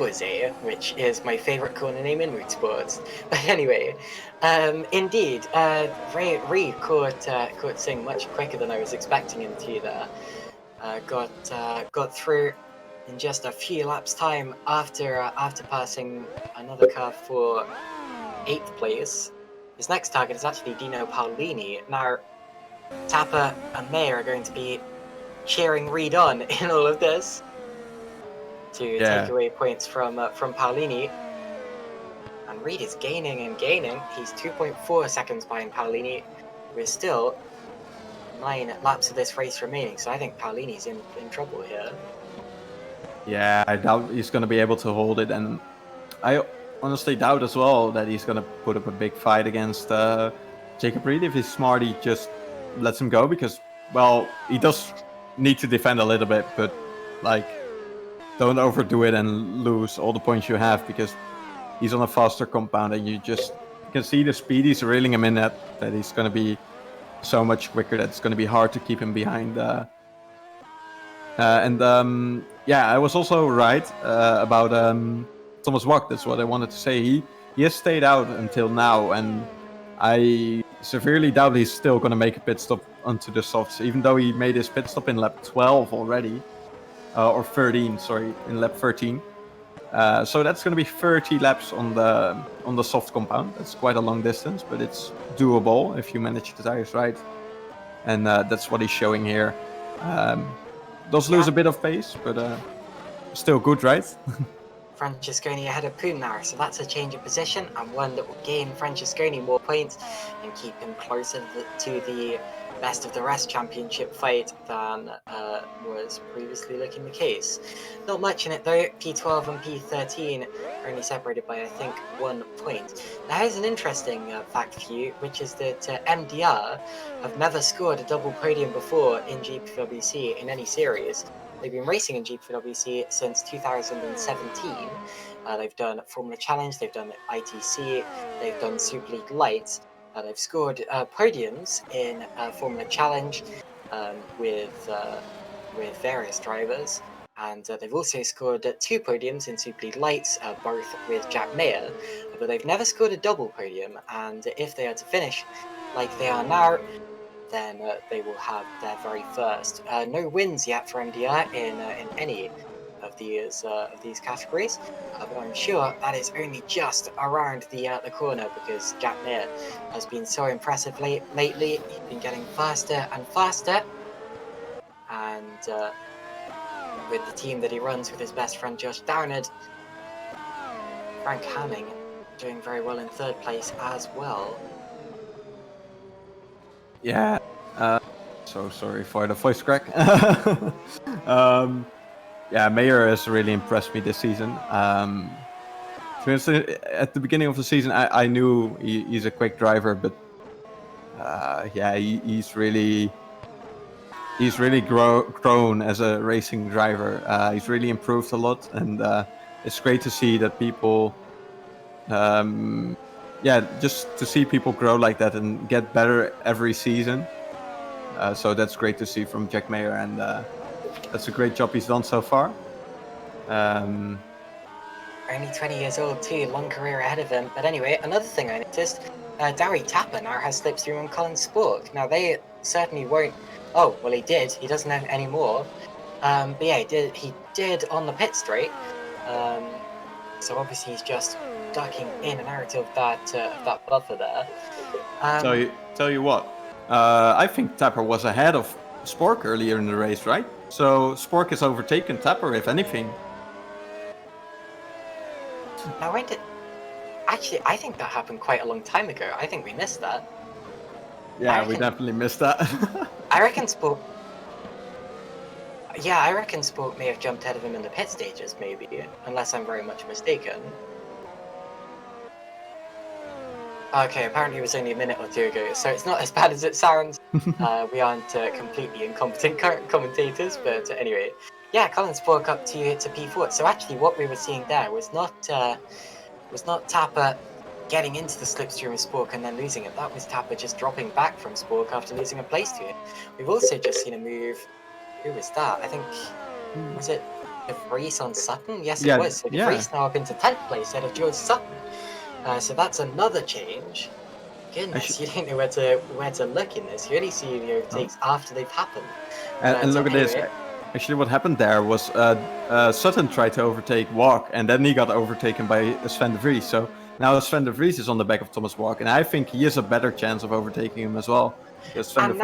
which is my favourite corner name in motorsports. But anyway, indeed, Reed caught Singh much quicker than I was expecting him to there. Got through in just a few laps time after passing another car for 8th place. His next target is actually Dino Paolini. Now, Tapper and Mayer are going to be cheering Reed on in all of this to take away points from Paolini. And Reed is gaining and gaining. He's 2.4 seconds behind Paolini. We're still 9 laps of this race remaining, so I think Paolini's in trouble here. Yeah, I doubt he's going to be able to hold it, and I honestly doubt as well that he's going to put up a big fight against Jacob Reed. If he's smart, he just lets him go, because, well, he does need to defend a little bit, but, like, don't overdo it and lose all the points you have, because he's on a faster compound, and you can see the speed he's reeling him in at, that he's going to be so much quicker that it's going to be hard to keep him behind. I was also right about Thomas Wack. That's what I wanted to say. He has stayed out until now, and I severely doubt he's still going to make a pit stop onto the softs, even though he made his pit stop in lap 12 already, or 13, sorry, in lap 13. So that's going to be 30 laps on the soft compound. That's quite a long distance, but it's doable if you manage the tires right. And that's what he's showing here. Does lose a bit of pace, but still good, right? Francesconi ahead of Poom now, so that's a change of position, and one that will gain Francesconi more points and keep him closer to the best of the rest championship fight than was previously looking the case. Not much in it though. P12 and P13 are only separated by, I think, 1 point. Now here's an interesting fact for you, which is that MDR have never scored a double podium before in GPVWC in any series. They've been racing in GPVWC since 2017. They've done Formula Challenge, they've done ITC, they've done Superleague Lights, They've scored podiums in Formula Challenge with various drivers, and they've also scored 2 podiums in Super League Lights, both with Jack Mayer, but they've never scored a double podium, and if they are to finish like they are now, then they will have their very first. No wins yet for MDR in any of these categories, but I'm sure that is only just around the corner, because Jack Mayer has been so impressive lately. He's been getting faster and faster, and with the team that he runs with his best friend Josh Downard, Frank Hamming doing very well in 3rd place as well. Yeah, so sorry for the voice crack. Yeah, Mayer has really impressed me this season. At the beginning of the season, I knew he's a quick driver, but yeah, he's really grown as a racing driver. He's really improved a lot, and it's great to see that people, just to see people grow like that and get better every season. So that's great to see from Jack Mayer, and that's a great job he's done so far. Only 20 years old too, long career ahead of him. But anyway, another thing I noticed, Darry Tapper now has slipstream on Colin Spork. Now they certainly won't. Oh, well, he did. He doesn't have any more. But yeah, he did on the pit straight. So obviously he's just ducking in and out of that buffer there. Tell you what, I think Tapper was ahead of Spork earlier in the race, right? So Spork has overtaken Tapper, if anything. Now, when did... Actually, I think that happened quite a long time ago. I think we missed that. Yeah, we definitely missed that. I reckon Spork... Yeah, I reckon Spork may have jumped ahead of him in the pit stages, maybe. Unless I'm very much mistaken. Okay, apparently it was only a minute or 2 ago, so it's not as bad as it sounds. We aren't completely incompetent commentators, but anyway. Yeah, Colin Spork up to P4. So actually what we were seeing there was not Tapper getting into the slipstream of Spork and then losing it. That was Tapper just dropping back from Spork after losing a place to him. We've also just seen a move. Who was that? I think, was it De Vries on Sutton? Yes, it was. So De Vries now up into 10th place ahead of George Sutton. So that's another change. Goodness, you don't know where to look in this. You only see the overtakes after they've happened. And look at this. Actually, what happened there was Sutton tried to overtake Walk, and then he got overtaken by Sven De Vries. So now Sven De Vries is on the back of Thomas Walk, and I think he has a better chance of overtaking him as well. And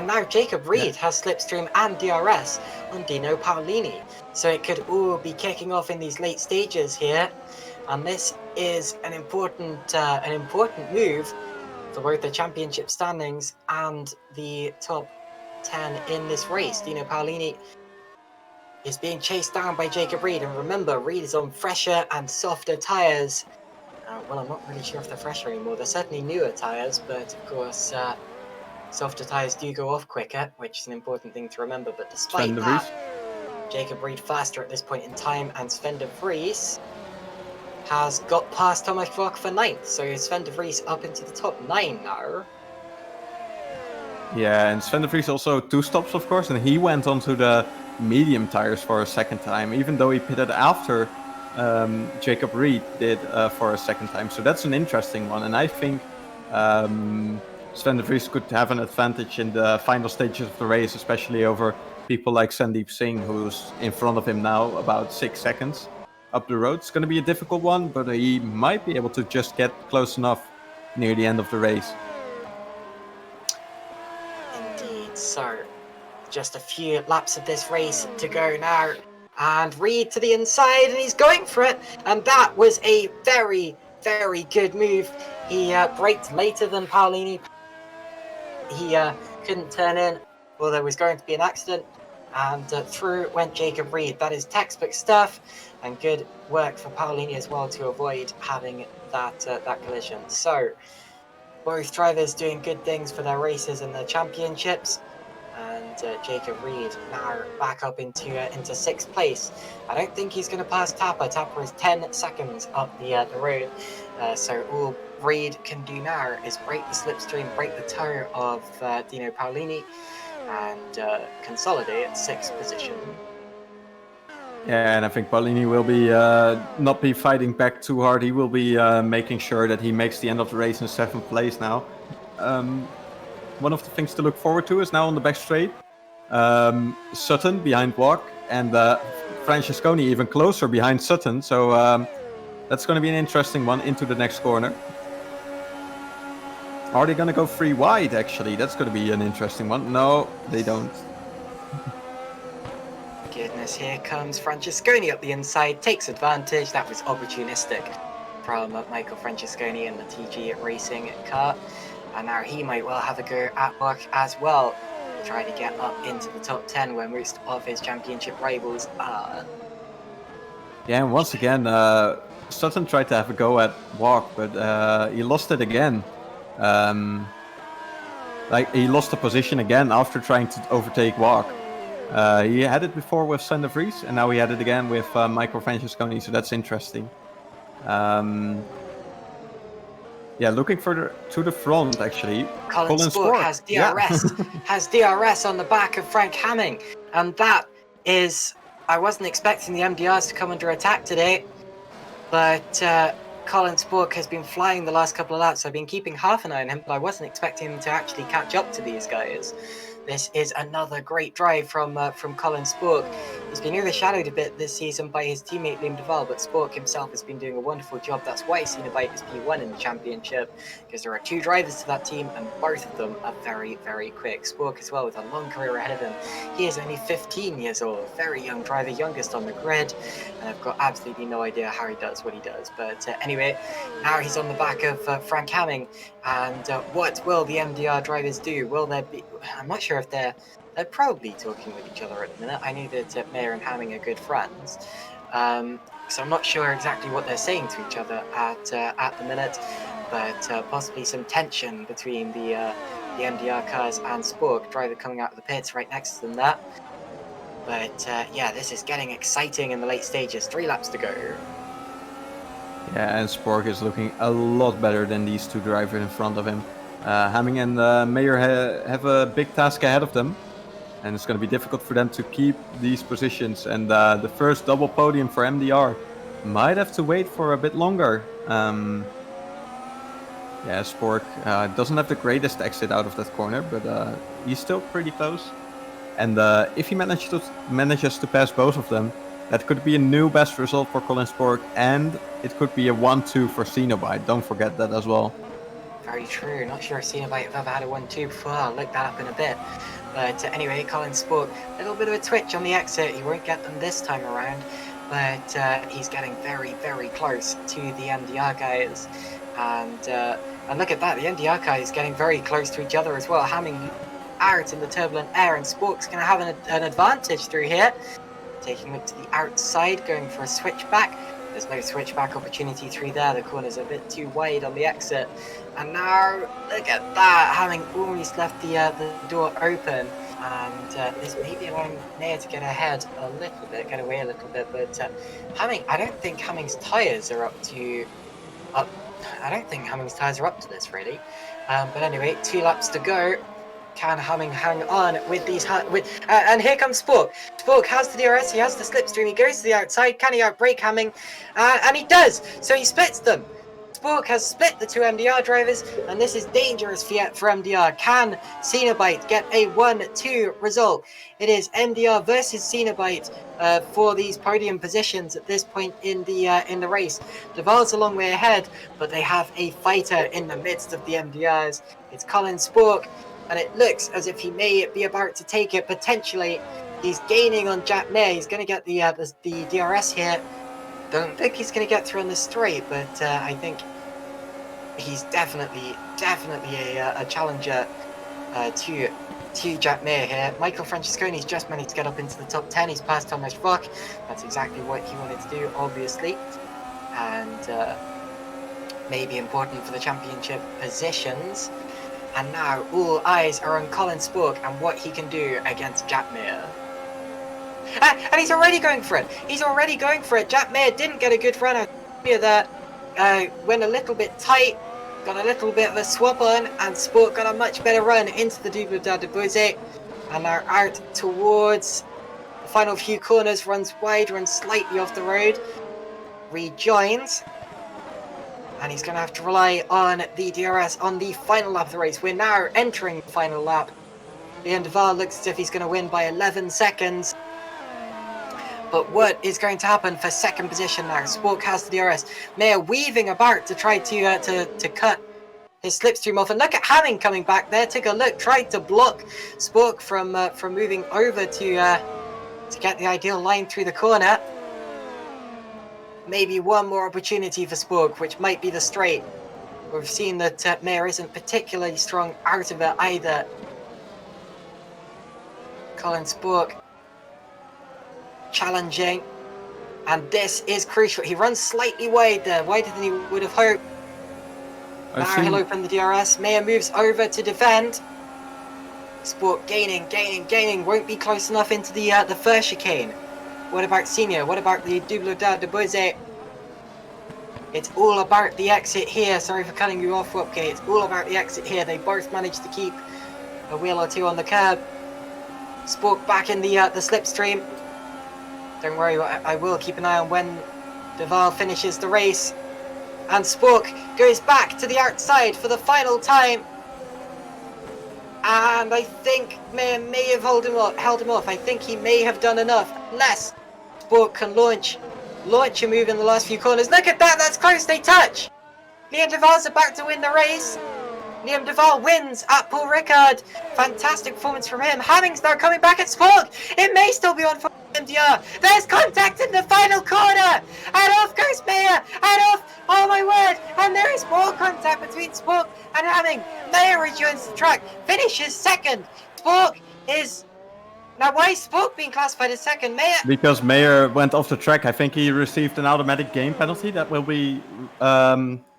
now Jacob Reed has slipstream and DRS on Dino Paolini. So it could all be kicking off in these late stages here. And this is an important move for both the championship standings and the top 10 in this race. Dino Paolini is being chased down by Jacob Reed, and remember, Reed is on fresher and softer tyres. Well, I'm not really sure if they're fresher anymore. They're certainly newer tyres, but of course, softer tyres do go off quicker, which is an important thing to remember. But despite that, Jacob Reed faster at this point in time, and Sven De Vries has got past Thomas Walk for 9th, so Sven De Vries up into the top 9 now. Yeah, and Sven De Vries also 2 stops, of course, and he went onto the medium tires for a second time, even though he pitted after Jacob Reed did for a second time. So that's an interesting one, and I think Sven De Vries could have an advantage in the final stages of the race, especially over people like Sandeep Singh, who's in front of him now about 6 seconds up the road. It's going to be a difficult one, but he might be able to just get close enough near the end of the race. Indeed, so just a few laps of this race to go now, and Reed to the inside, and he's going for it, and that was a very, very good move. He braked later than Paolini. He couldn't turn in, or there was going to be an accident, and through went Jacob Reed. That is textbook stuff, and good work for Paolini as well to avoid having that collision. So both drivers doing good things for their races and their championships. And Jacob Reed now back up into 6th place. I don't think he's going to pass Tapper. Tapper is 10 seconds up the road. So all Reed can do now is break the slipstream, break the toe of Dino Paolini, and consolidate 6th position. Yeah, and I think Paolini will be not be fighting back too hard. He will be making sure that he makes the end of the race in 7th place now. One of the things to look forward to is now on the back straight. Sutton behind Wopke, and Francesconi even closer behind Sutton. So that's going to be an interesting one into the next corner. Are they going to go 3 wide, actually? That's going to be an interesting one. No, they don't. Goodness, here comes Francesconi up the inside, takes advantage. That was opportunistic from Michael Francesconi in the TG Racing car. And now he might well have a go at Wopke as well, trying to get up into the top 10 where most of his championship rivals are. Yeah, and once again, Sutton tried to have a go at Wopke, but he lost it again. He lost the position again after trying to overtake Wopke. He had it before with Gerrit de Vries, and now he had it again with Michael Francesconi, so that's interesting. Yeah, looking further to the front, actually. Colin Spork has DRS, has DRS on the back of Frank Hamming, and that is, I wasn't expecting the MDRs to come under attack today, but Colin Spork has been flying the last couple of laps. I've been keeping half an eye on him, but I wasn't expecting him to actually catch up to these guys. This is another great drive from Colin Spork. He's been overshadowed a bit this season by his teammate Liam Duval, but Spork himself has been doing a wonderful job. That's why Cenobite is P1 in the championship, because there are 2 drivers to that team, and both of them are very, very quick. Spork as well, with a long career ahead of him. He is only 15 years old, very young driver, youngest on the grid, and I've got absolutely no idea how he does what he does. But anyway, now he's on the back of Frank Hamming, and what will the MDR drivers do? Will there be... I'm not sure if they're probably talking with each other at the minute. I knew that Mayer and Hamming are good friends, so I'm not sure exactly what they're saying to each other at the minute, but possibly some tension between the MDR cars and Spork, driver coming out of the pits right next to them there. But yeah, this is getting exciting in the late stages. 3 laps to go. Yeah, and Spork is looking a lot better than these 2 drivers in front of him. Hamming and Mayer have a big task ahead of them, and it's going to be difficult for them to keep these positions. And the first double podium for MDR might have to wait for a bit longer. Yeah, Spork doesn't have the greatest exit out of that corner, but he's still pretty close. And if he manages to pass both of them, that could be a new best result for Colin Spork, and it could be a 1-2 for Cenobite. Don't forget that as well. Very true. Not sure if Cenobite have ever had a 1-2 before. I'll look that up in a bit. But anyway, Colin Spork, a little bit of a twitch on the exit. He won't get them this time around, but he's getting very, very close to the MDR guys. And look at that, the MDR guys getting very close to each other as well. Hamming out in the turbulent air, and Spork's going to have an advantage through here. Taking it to the outside, going for a switchback. There's no switchback opportunity through there. The corner's a bit too wide on the exit. And now, look at that, having almost left the door open. And this may be allowing Mayer to get ahead a little bit, get away a little bit. But Hamming, I don't think Hamming's tyres are up to this, really. But anyway, 2 laps to go. Can Hamming hang on with these... and here comes Spork. Spork has the DRS, he has the slipstream, he goes to the outside. Can he outbrake Hamming? And he does! So he splits them. Spork has split the 2 MDR drivers, and this is dangerous for MDR. Can Cenobite get a 1-2 result? It is MDR versus Cenobite for these podium positions at this point in the race. Duval's a long way ahead, but they have a fighter in the midst of the MDRs. It's Colin Spork, and it looks as if he may be about to take it potentially. He's gaining on Jack Mayer. He's going to get the DRS here. Don't think he's going to get through on the straight, but I think he's definitely a challenger to Jack Mayer here. Michael Francesconi's just managed to get up into the top 10. He's passed Thomas Wopke. That's exactly what he wanted to do, obviously, and may be important for the championship positions. And now all eyes are on Colin Spork and what he can do against Jack Mayer. And he's already going for it. Jack Mayer didn't get a good run out there. Went a little bit tight, got a little bit of a swap on, and Spork got a much better run into the GPVWC. And now out towards the final few corners, runs wide, runs slightly off the road, rejoins. And he's going to have to rely on the DRS on the final lap of the race. We're now entering the final lap. Liam de Vries looks as if he's going to win by 11 seconds. But what is going to happen for second position now? Spork has the DRS. Mayer weaving about to try to cut his slipstream off. And look at Hamming coming back there. Take a look. Tried to block Spork from moving over to get the ideal line through the corner. Maybe one more opportunity for Spork, which might be the straight. We've seen that Mayer isn't particularly strong out of it either. Colin Spork challenging, and this is crucial. He runs slightly wide there, wider than he would have hoped. Now he'll open the DRS. Mayer moves over to defend. Spork gaining, won't be close enough into the first chicane. What about Senior? What about the Double de Boise? It's all about the exit here. Sorry for cutting you off, Wopke. It's all about the exit here. They both managed to keep a wheel or two on the curb. Spork back in the slipstream. Don't worry, I will keep an eye on when de Vries finishes the race. And Spork goes back to the outside for the final time. And I think Mayer may have held him off. I think he may have done enough. Unless Spork can launch a move in the last few corners. Look at that, that's close, they touch. Liam de Vries about to win the race. Liam de Vries wins at Paul Ricard. Fantastic performance from him. Hamming's now coming back at Spork. It may still be on for MDR. There's contact in the final corner. And off goes Mayer. And off. Oh my word. And there is more contact between Spork and Hamming. Mayer rejoins the track. Finishes second. Spork is... Now why is Spork being classified as second? Mayer... Because Mayer went off the track. I think he received an automatic game penalty that will be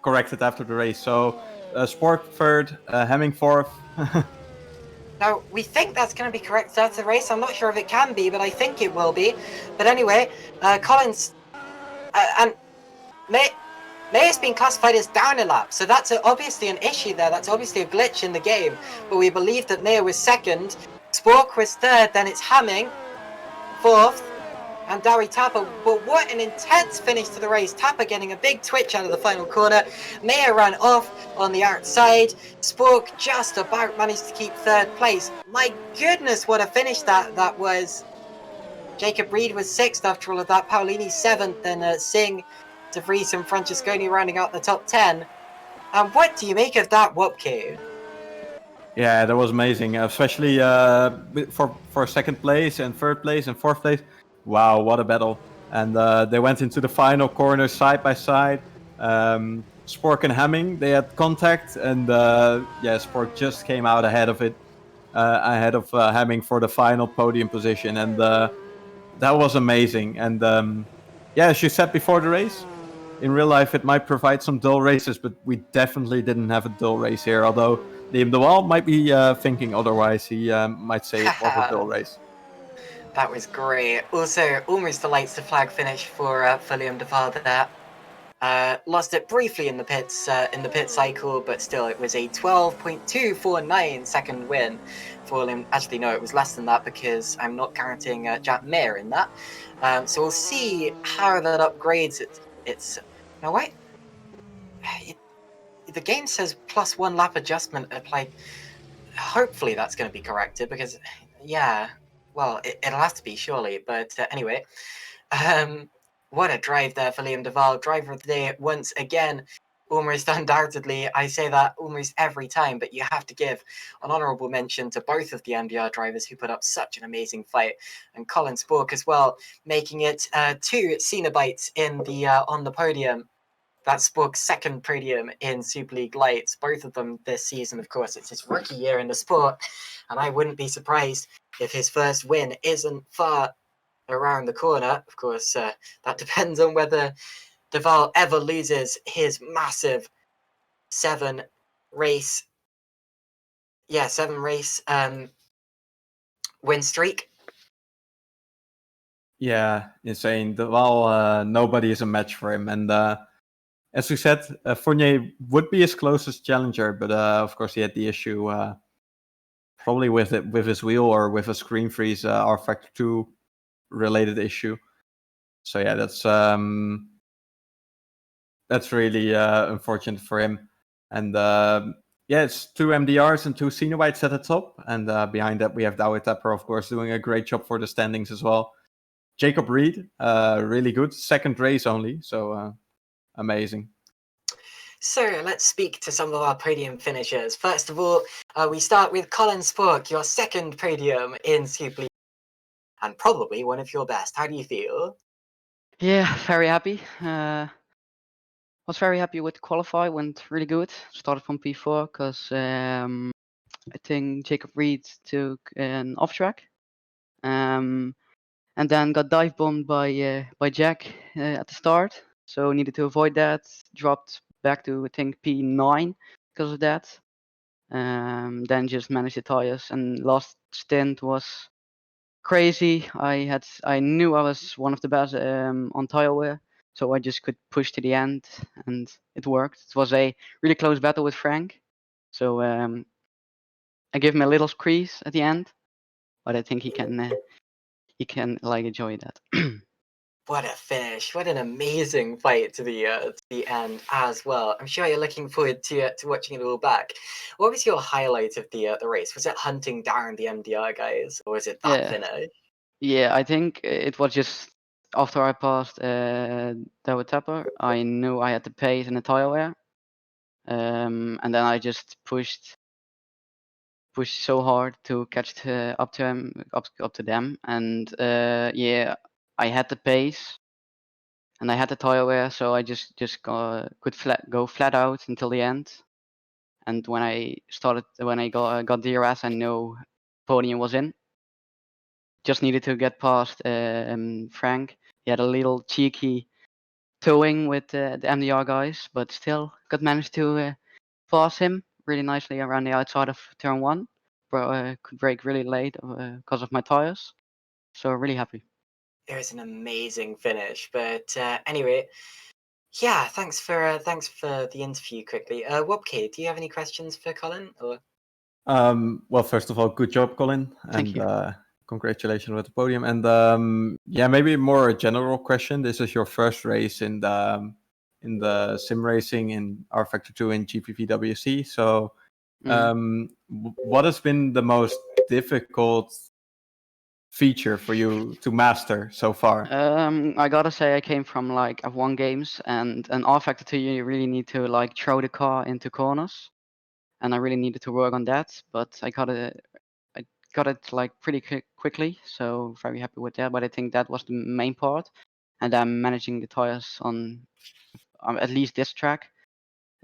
corrected after the race. So... Spork third, Hamming fourth. Now, we think that's going to be correct after the race. I'm not sure if it can be, but I think it will be. But anyway, Collins and Mayer's been classified as down a lap, so that's obviously an issue there. That's obviously a glitch in the game. But we believe that Mayer was second, Spork was third, then it's Hamming, fourth, and Dowie Tapper. But what an intense finish to the race. Tapper getting a big twitch out of the final corner. Mayer ran off on the outside. Spork just about managed to keep third place. My goodness, what a finish that was. Jacob Reed was sixth after all of that. Paolini seventh, and Singh, De Vries and Francesconi rounding out the top 10. And what do you make of that, Wopke? Yeah, that was amazing, especially for second place and third place and fourth place. Wow, what a battle. And they went into the final corner side by side. Spork and Hamming, they had contact, and Spork just came out ahead of Hamming for the final podium position, and that was amazing. And as you said before the race, in real life it might provide some dull races, but we definitely didn't have a dull race here, although Liam de Vries might be thinking otherwise. He might say it was a dull race. That was great. Also, almost a lights to flag finish for Liam de Vries there. Lost it briefly in the pit cycle, but still it was a 12.249 second win for him. Actually, no, it was less than that because I'm not counting Jack Mayer in that. So we'll see how that upgrades it. It's now wait. The game says +1 lap adjustment applied. Hopefully that's going to be corrected because, yeah. Well, it'll have to be, surely. But anyway, what a drive there for Liam de Vries. Driver of the day once again, almost undoubtedly. I say that almost every time, but you have to give an honourable mention to both of the MDR drivers who put up such an amazing fight. And Colin Spork as well, making it 2 Cenobites in the on the podium. That's Spork's second podium in Super League Lights. Both of them this season, of course. It's his rookie year in the sport. And I wouldn't be surprised if his first win isn't far around the corner. Of course, that depends on whether de Vries ever loses his massive 7-race Yeah, 7-race win streak. Yeah, insane. Well, nobody is a match for him. And as we said, Fournier would be his closest challenger, but of course he had the issue probably with his wheel or with a screen freeze, R Factor 2 related issue. So yeah, that's really unfortunate for him. And yeah, it's 2 MDRs and 2 Cenobites at the top. And behind that, we have Douwe Tapper, of course, doing a great job for the standings as well. Jacob Reed, really good. 2nd race only. So amazing. So let's speak to some of our podium finishers. First of all, we start with Colin Spork, your 2nd podium in Superleague, and probably one of your best. How do you feel? Yeah, very happy. Was very happy with the qualify. Went really good. Started from P4 because I think Jacob Reed took an off track, and then got dive bombed by Jack at the start. So needed to avoid that. Dropped back to I think P9 because of that. Then just managed the tires, and last stint was crazy. I knew I was one of the best on tire wear, so I just could push to the end, and it worked. It was a really close battle with Frank, so I gave him a little squeeze at the end, but I think he can like enjoy that. What a finish! What an amazing fight to the end as well. I'm sure you're looking forward to watching it all back. What was your highlight of the race? Was it hunting down the MDR guys, or was it that Yeah. finish? Yeah, I think it was just after I passed Douwe Tapper, I knew I had the pace and the tire wear, and then I just pushed so hard to catch up to them, and yeah, I had the pace and I had the tire wear, so I just could go flat out until the end. And when I got DRS, I know podium was in. Just needed to get past Frank. He had a little cheeky towing with the MDR guys, but still managed to pass him really nicely around the outside of turn 1. Could brake really late because of my tires. So really happy. It was an amazing finish, but anyway, yeah. Thanks for the interview. Quickly, Wopke, do you have any questions for Colin? Or Well, first of all, good job, Colin. Thank you. Congratulations with the podium. And yeah, maybe more a general question. This is your first race in the sim racing in R Factor 2 in GPVWC. So what has been the most difficult feature for you to master so far? I gotta say I came from like F1 games, and an R Factor 2 you really need to like throw the car into corners, and I really needed to work on that, but I got it like pretty quickly, so very happy with that. But I think that was the main part, and then managing the tires on at least this track,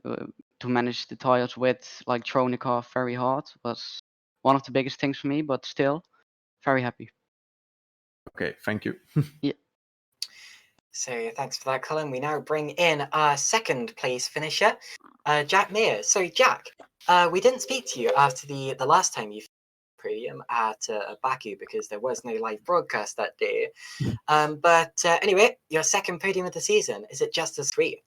to manage the tires with like throwing the car very hard was one of the biggest things for me, but still very happy. Okay, thank you. Yeah. so thanks for that, Colin. We now bring in our 2nd place finisher, Jack Mears. So Jack, we didn't speak to you after the last time you podium at Baku because there was no live broadcast that day. But anyway, your 2nd podium of the season. Is it just as sweet?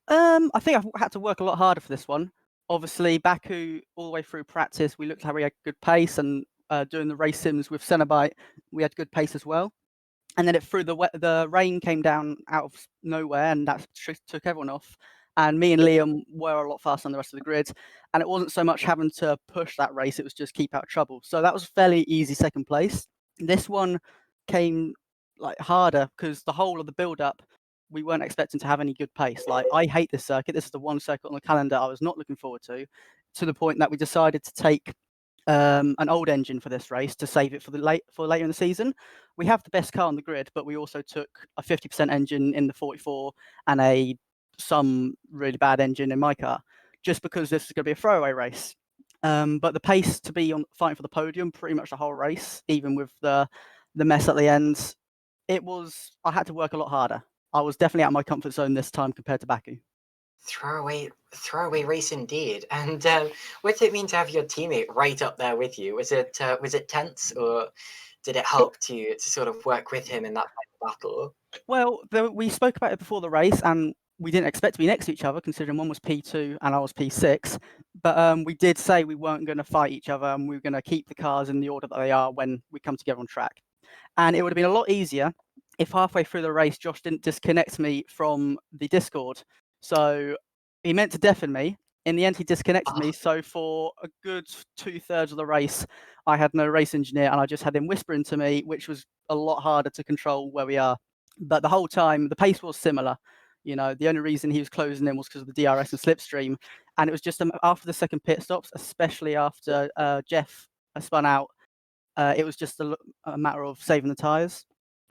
I think I've had to work a lot harder for this one. Obviously, Baku, all the way through practice, we looked like we had good pace, and doing the race sims with Cenobite, we had good pace as well. And then the rain came down out of nowhere, and that took everyone off. And me and Liam were a lot faster than the rest of the grid. And it wasn't so much having to push that race, it was just keep out of trouble. So that was a fairly easy 2nd place. This one came like harder because the whole of the build-up, we weren't expecting to have any good pace. Like, I hate this circuit. This is the one circuit on the calendar I was not looking forward to the point that we decided to take an old engine for this race to save it for later in the season. We have the best car on the grid, but we also took a 50% engine in the 44 and some really bad engine in my car, just because this is going to be a throwaway race. But the pace to be fighting for the podium pretty much the whole race, even with the mess at the end, I had to work a lot harder. I was definitely out of my comfort zone this time compared to Baku. Throwaway race indeed. And what did it mean to have your teammate right up there with you? Was it tense, or did it help to sort of work with him in that final battle? Well, we spoke about it before the race, and we didn't expect to be next to each other, considering one was P2 and I was P6. But we did say we weren't going to fight each other, and we were going to keep the cars in the order that they are when we come together on track. And it would have been a lot easier if halfway through the race, Josh didn't disconnect me from the Discord. So he meant to deafen me. In the end, he disconnected me. So for a good 2/3 of the race, I had no race engineer, and I just had him whispering to me, which was a lot harder to control where we are. But the whole time, the pace was similar. You know, the only reason he was closing in was because of the DRS and slipstream. And it was just after the second pit stops, especially after Jeff spun out, it was just a matter of saving the tyres.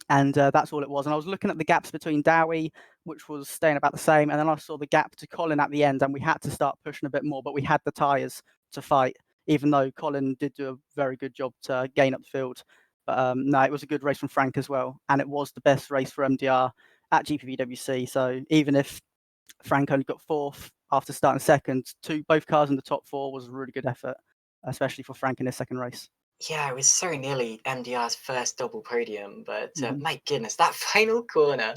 And that's all it was. And I was looking at the gaps between Dowie, which was staying about the same. And then I saw the gap to Colin at the end, and we had to start pushing a bit more. But we had the tyres to fight, even though Colin did do a very good job to gain up the field. But no, it was a good race from Frank as well. And it was the best race for MDR at GPVWC. So even if Frank only got fourth after starting second, both cars in the top four was a really good effort, especially for Frank in his second race. Yeah, it was so nearly MDR's first double podium, but my goodness, that final corner.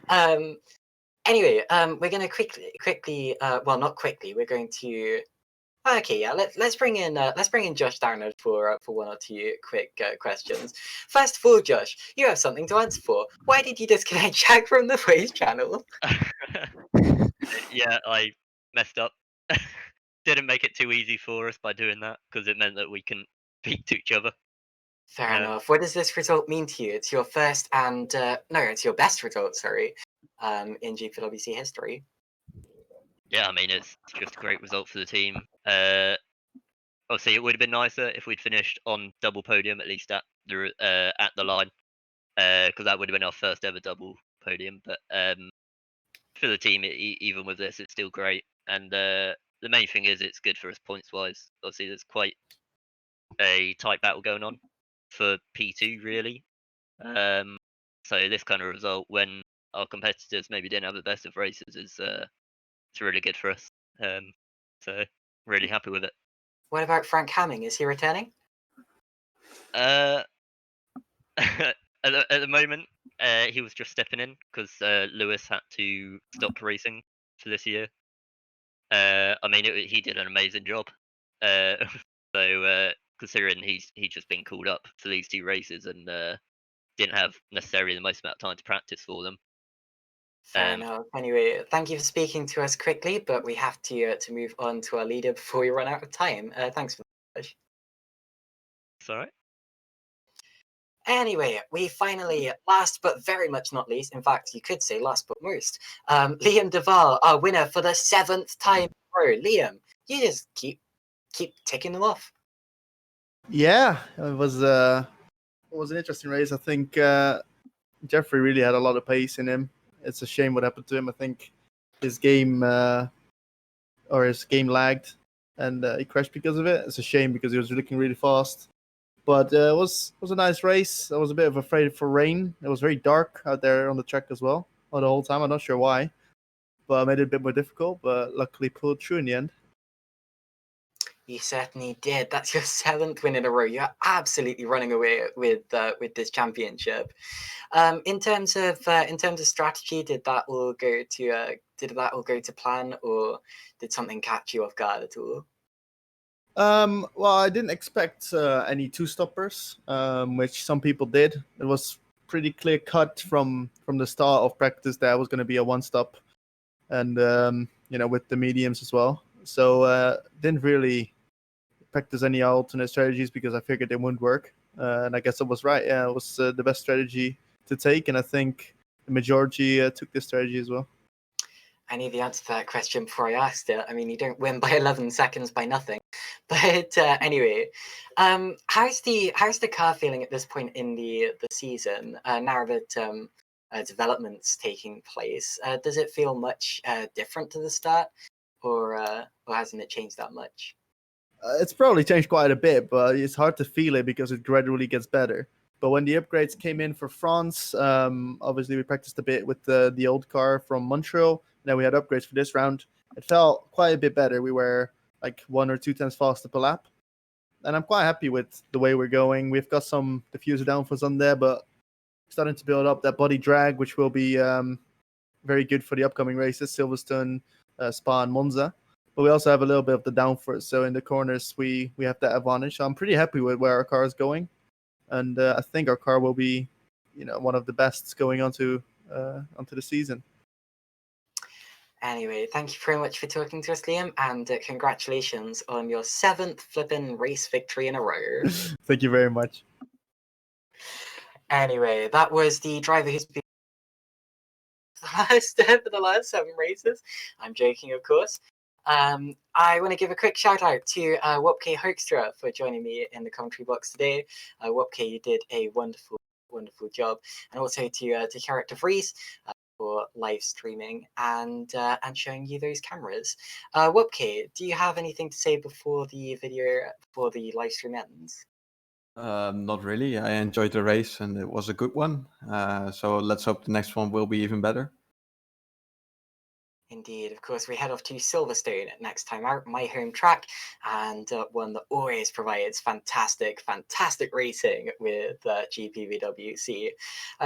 Anyway, we're going to quickly, well, not quickly. We're going to. Okay, yeah. Let's bring in Josh Darnard for one or two quick questions. First of all, Josh, you have something to answer for. Why did you disconnect Jack from the Waze channel? Yeah, I messed up. Didn't make it too easy for us by doing that, because it meant that we couldn't speak to each other. Fair enough. What does this result mean to you? It's your first and no, it's your best result. Sorry, in GPWC history. Yeah, I mean, it's just a great result for the team. Obviously, it would have been nicer if we'd finished on double podium, at least at the line, because that would have been our first ever double podium. But for the team, even with this, it's still great. And the main thing is it's good for us points wise. Obviously, there's quite a tight battle going on for P2, really. So this kind of result, when our competitors maybe didn't have the best of races, is it's really good for us. So really happy with it. What about Frank Hamming? Is he returning? At the moment, he was just stepping in because Lewis had to stop racing for this year. I mean, he did an amazing job. So considering he's just been called up for these two races and didn't have necessarily the most amount of time to practice for them. Fair enough. Anyway, thank you for speaking to us quickly, but we have to move on to our leader before we run out of time. Thanks for that. It's all right. Anyway, we finally, last but very much not least, in fact, you could say last but most, Liam Duval, our winner for the 7th time in a row. Liam, you just keep ticking them off. Yeah, it was an interesting race. I think Jeffrey really had a lot of pace in him. It's a shame what happened to him. I think his game lagged, and he crashed because of it. It's a shame because he was looking really fast. But it was a nice race. I was a bit afraid for rain. It was very dark out there on the track as well the whole time. I'm not sure why, but it made it a bit more difficult. But luckily pulled through in the end. You certainly did. That's your 7th win in a row. You're absolutely running away with this championship. In terms of strategy, did that all go to plan, or did something catch you off guard at all? Well, I didn't expect any two-stoppers, which some people did. It was pretty clear cut from the start of practice that it was going to be a one-stop, and with the mediums as well. So didn't really practice any alternate strategies because I figured they wouldn't work, and I guess I was right. Yeah, it was the best strategy to take, and I think the majority took this strategy as well. I knew the answer to that question before I asked it. I mean, you don't win by 11 seconds by nothing. But anyway, how's the car feeling at this point in the season? Now that development's taking place, does it feel much different to the start, or hasn't it changed that much? It's probably changed quite a bit, but it's hard to feel it because it gradually gets better. But when the upgrades came in for France, obviously we practiced a bit with the old car from Montreal. Then we had upgrades for this round. it felt quite a bit better. We were like 1 or 2 tenths faster per lap. And I'm quite happy with the way we're going. We've got some diffuser downforce on there, but starting to build up that body drag, which will be very good for the upcoming races, Silverstone, Spa, and Monza. But we also have a little bit of the downforce, so in the corners we have that advantage. So I'm pretty happy with where our car is going, and I think our car will be, one of the best going onto the season. Anyway, thank you very much for talking to us, Liam, and congratulations on your 7th flippin' race victory in a row. Thank you very much. Anyway, that was the driver who's been for the last 7 races. I'm joking, of course. I want to give a quick shout out to Wopke Hoekstra for joining me in the commentary box today. Wopke, you did a wonderful job, and also to Gerrit de Vries for live streaming and showing you those cameras. Wopke, do you have anything to say before the live stream ends? Not really. I enjoyed the race and it was a good one. So let's hope the next one will be even better. Indeed, of course, we head off to Silverstone next time out, my home track, and one that always provides fantastic racing with GPVWC.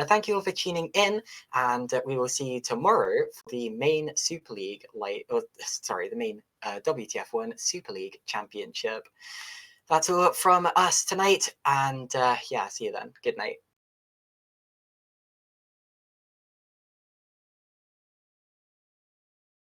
Thank you all for tuning in, and we will see you tomorrow for the main Superleague, the main WTF1 Superleague Championship. That's all from us tonight, and see you then. Good night.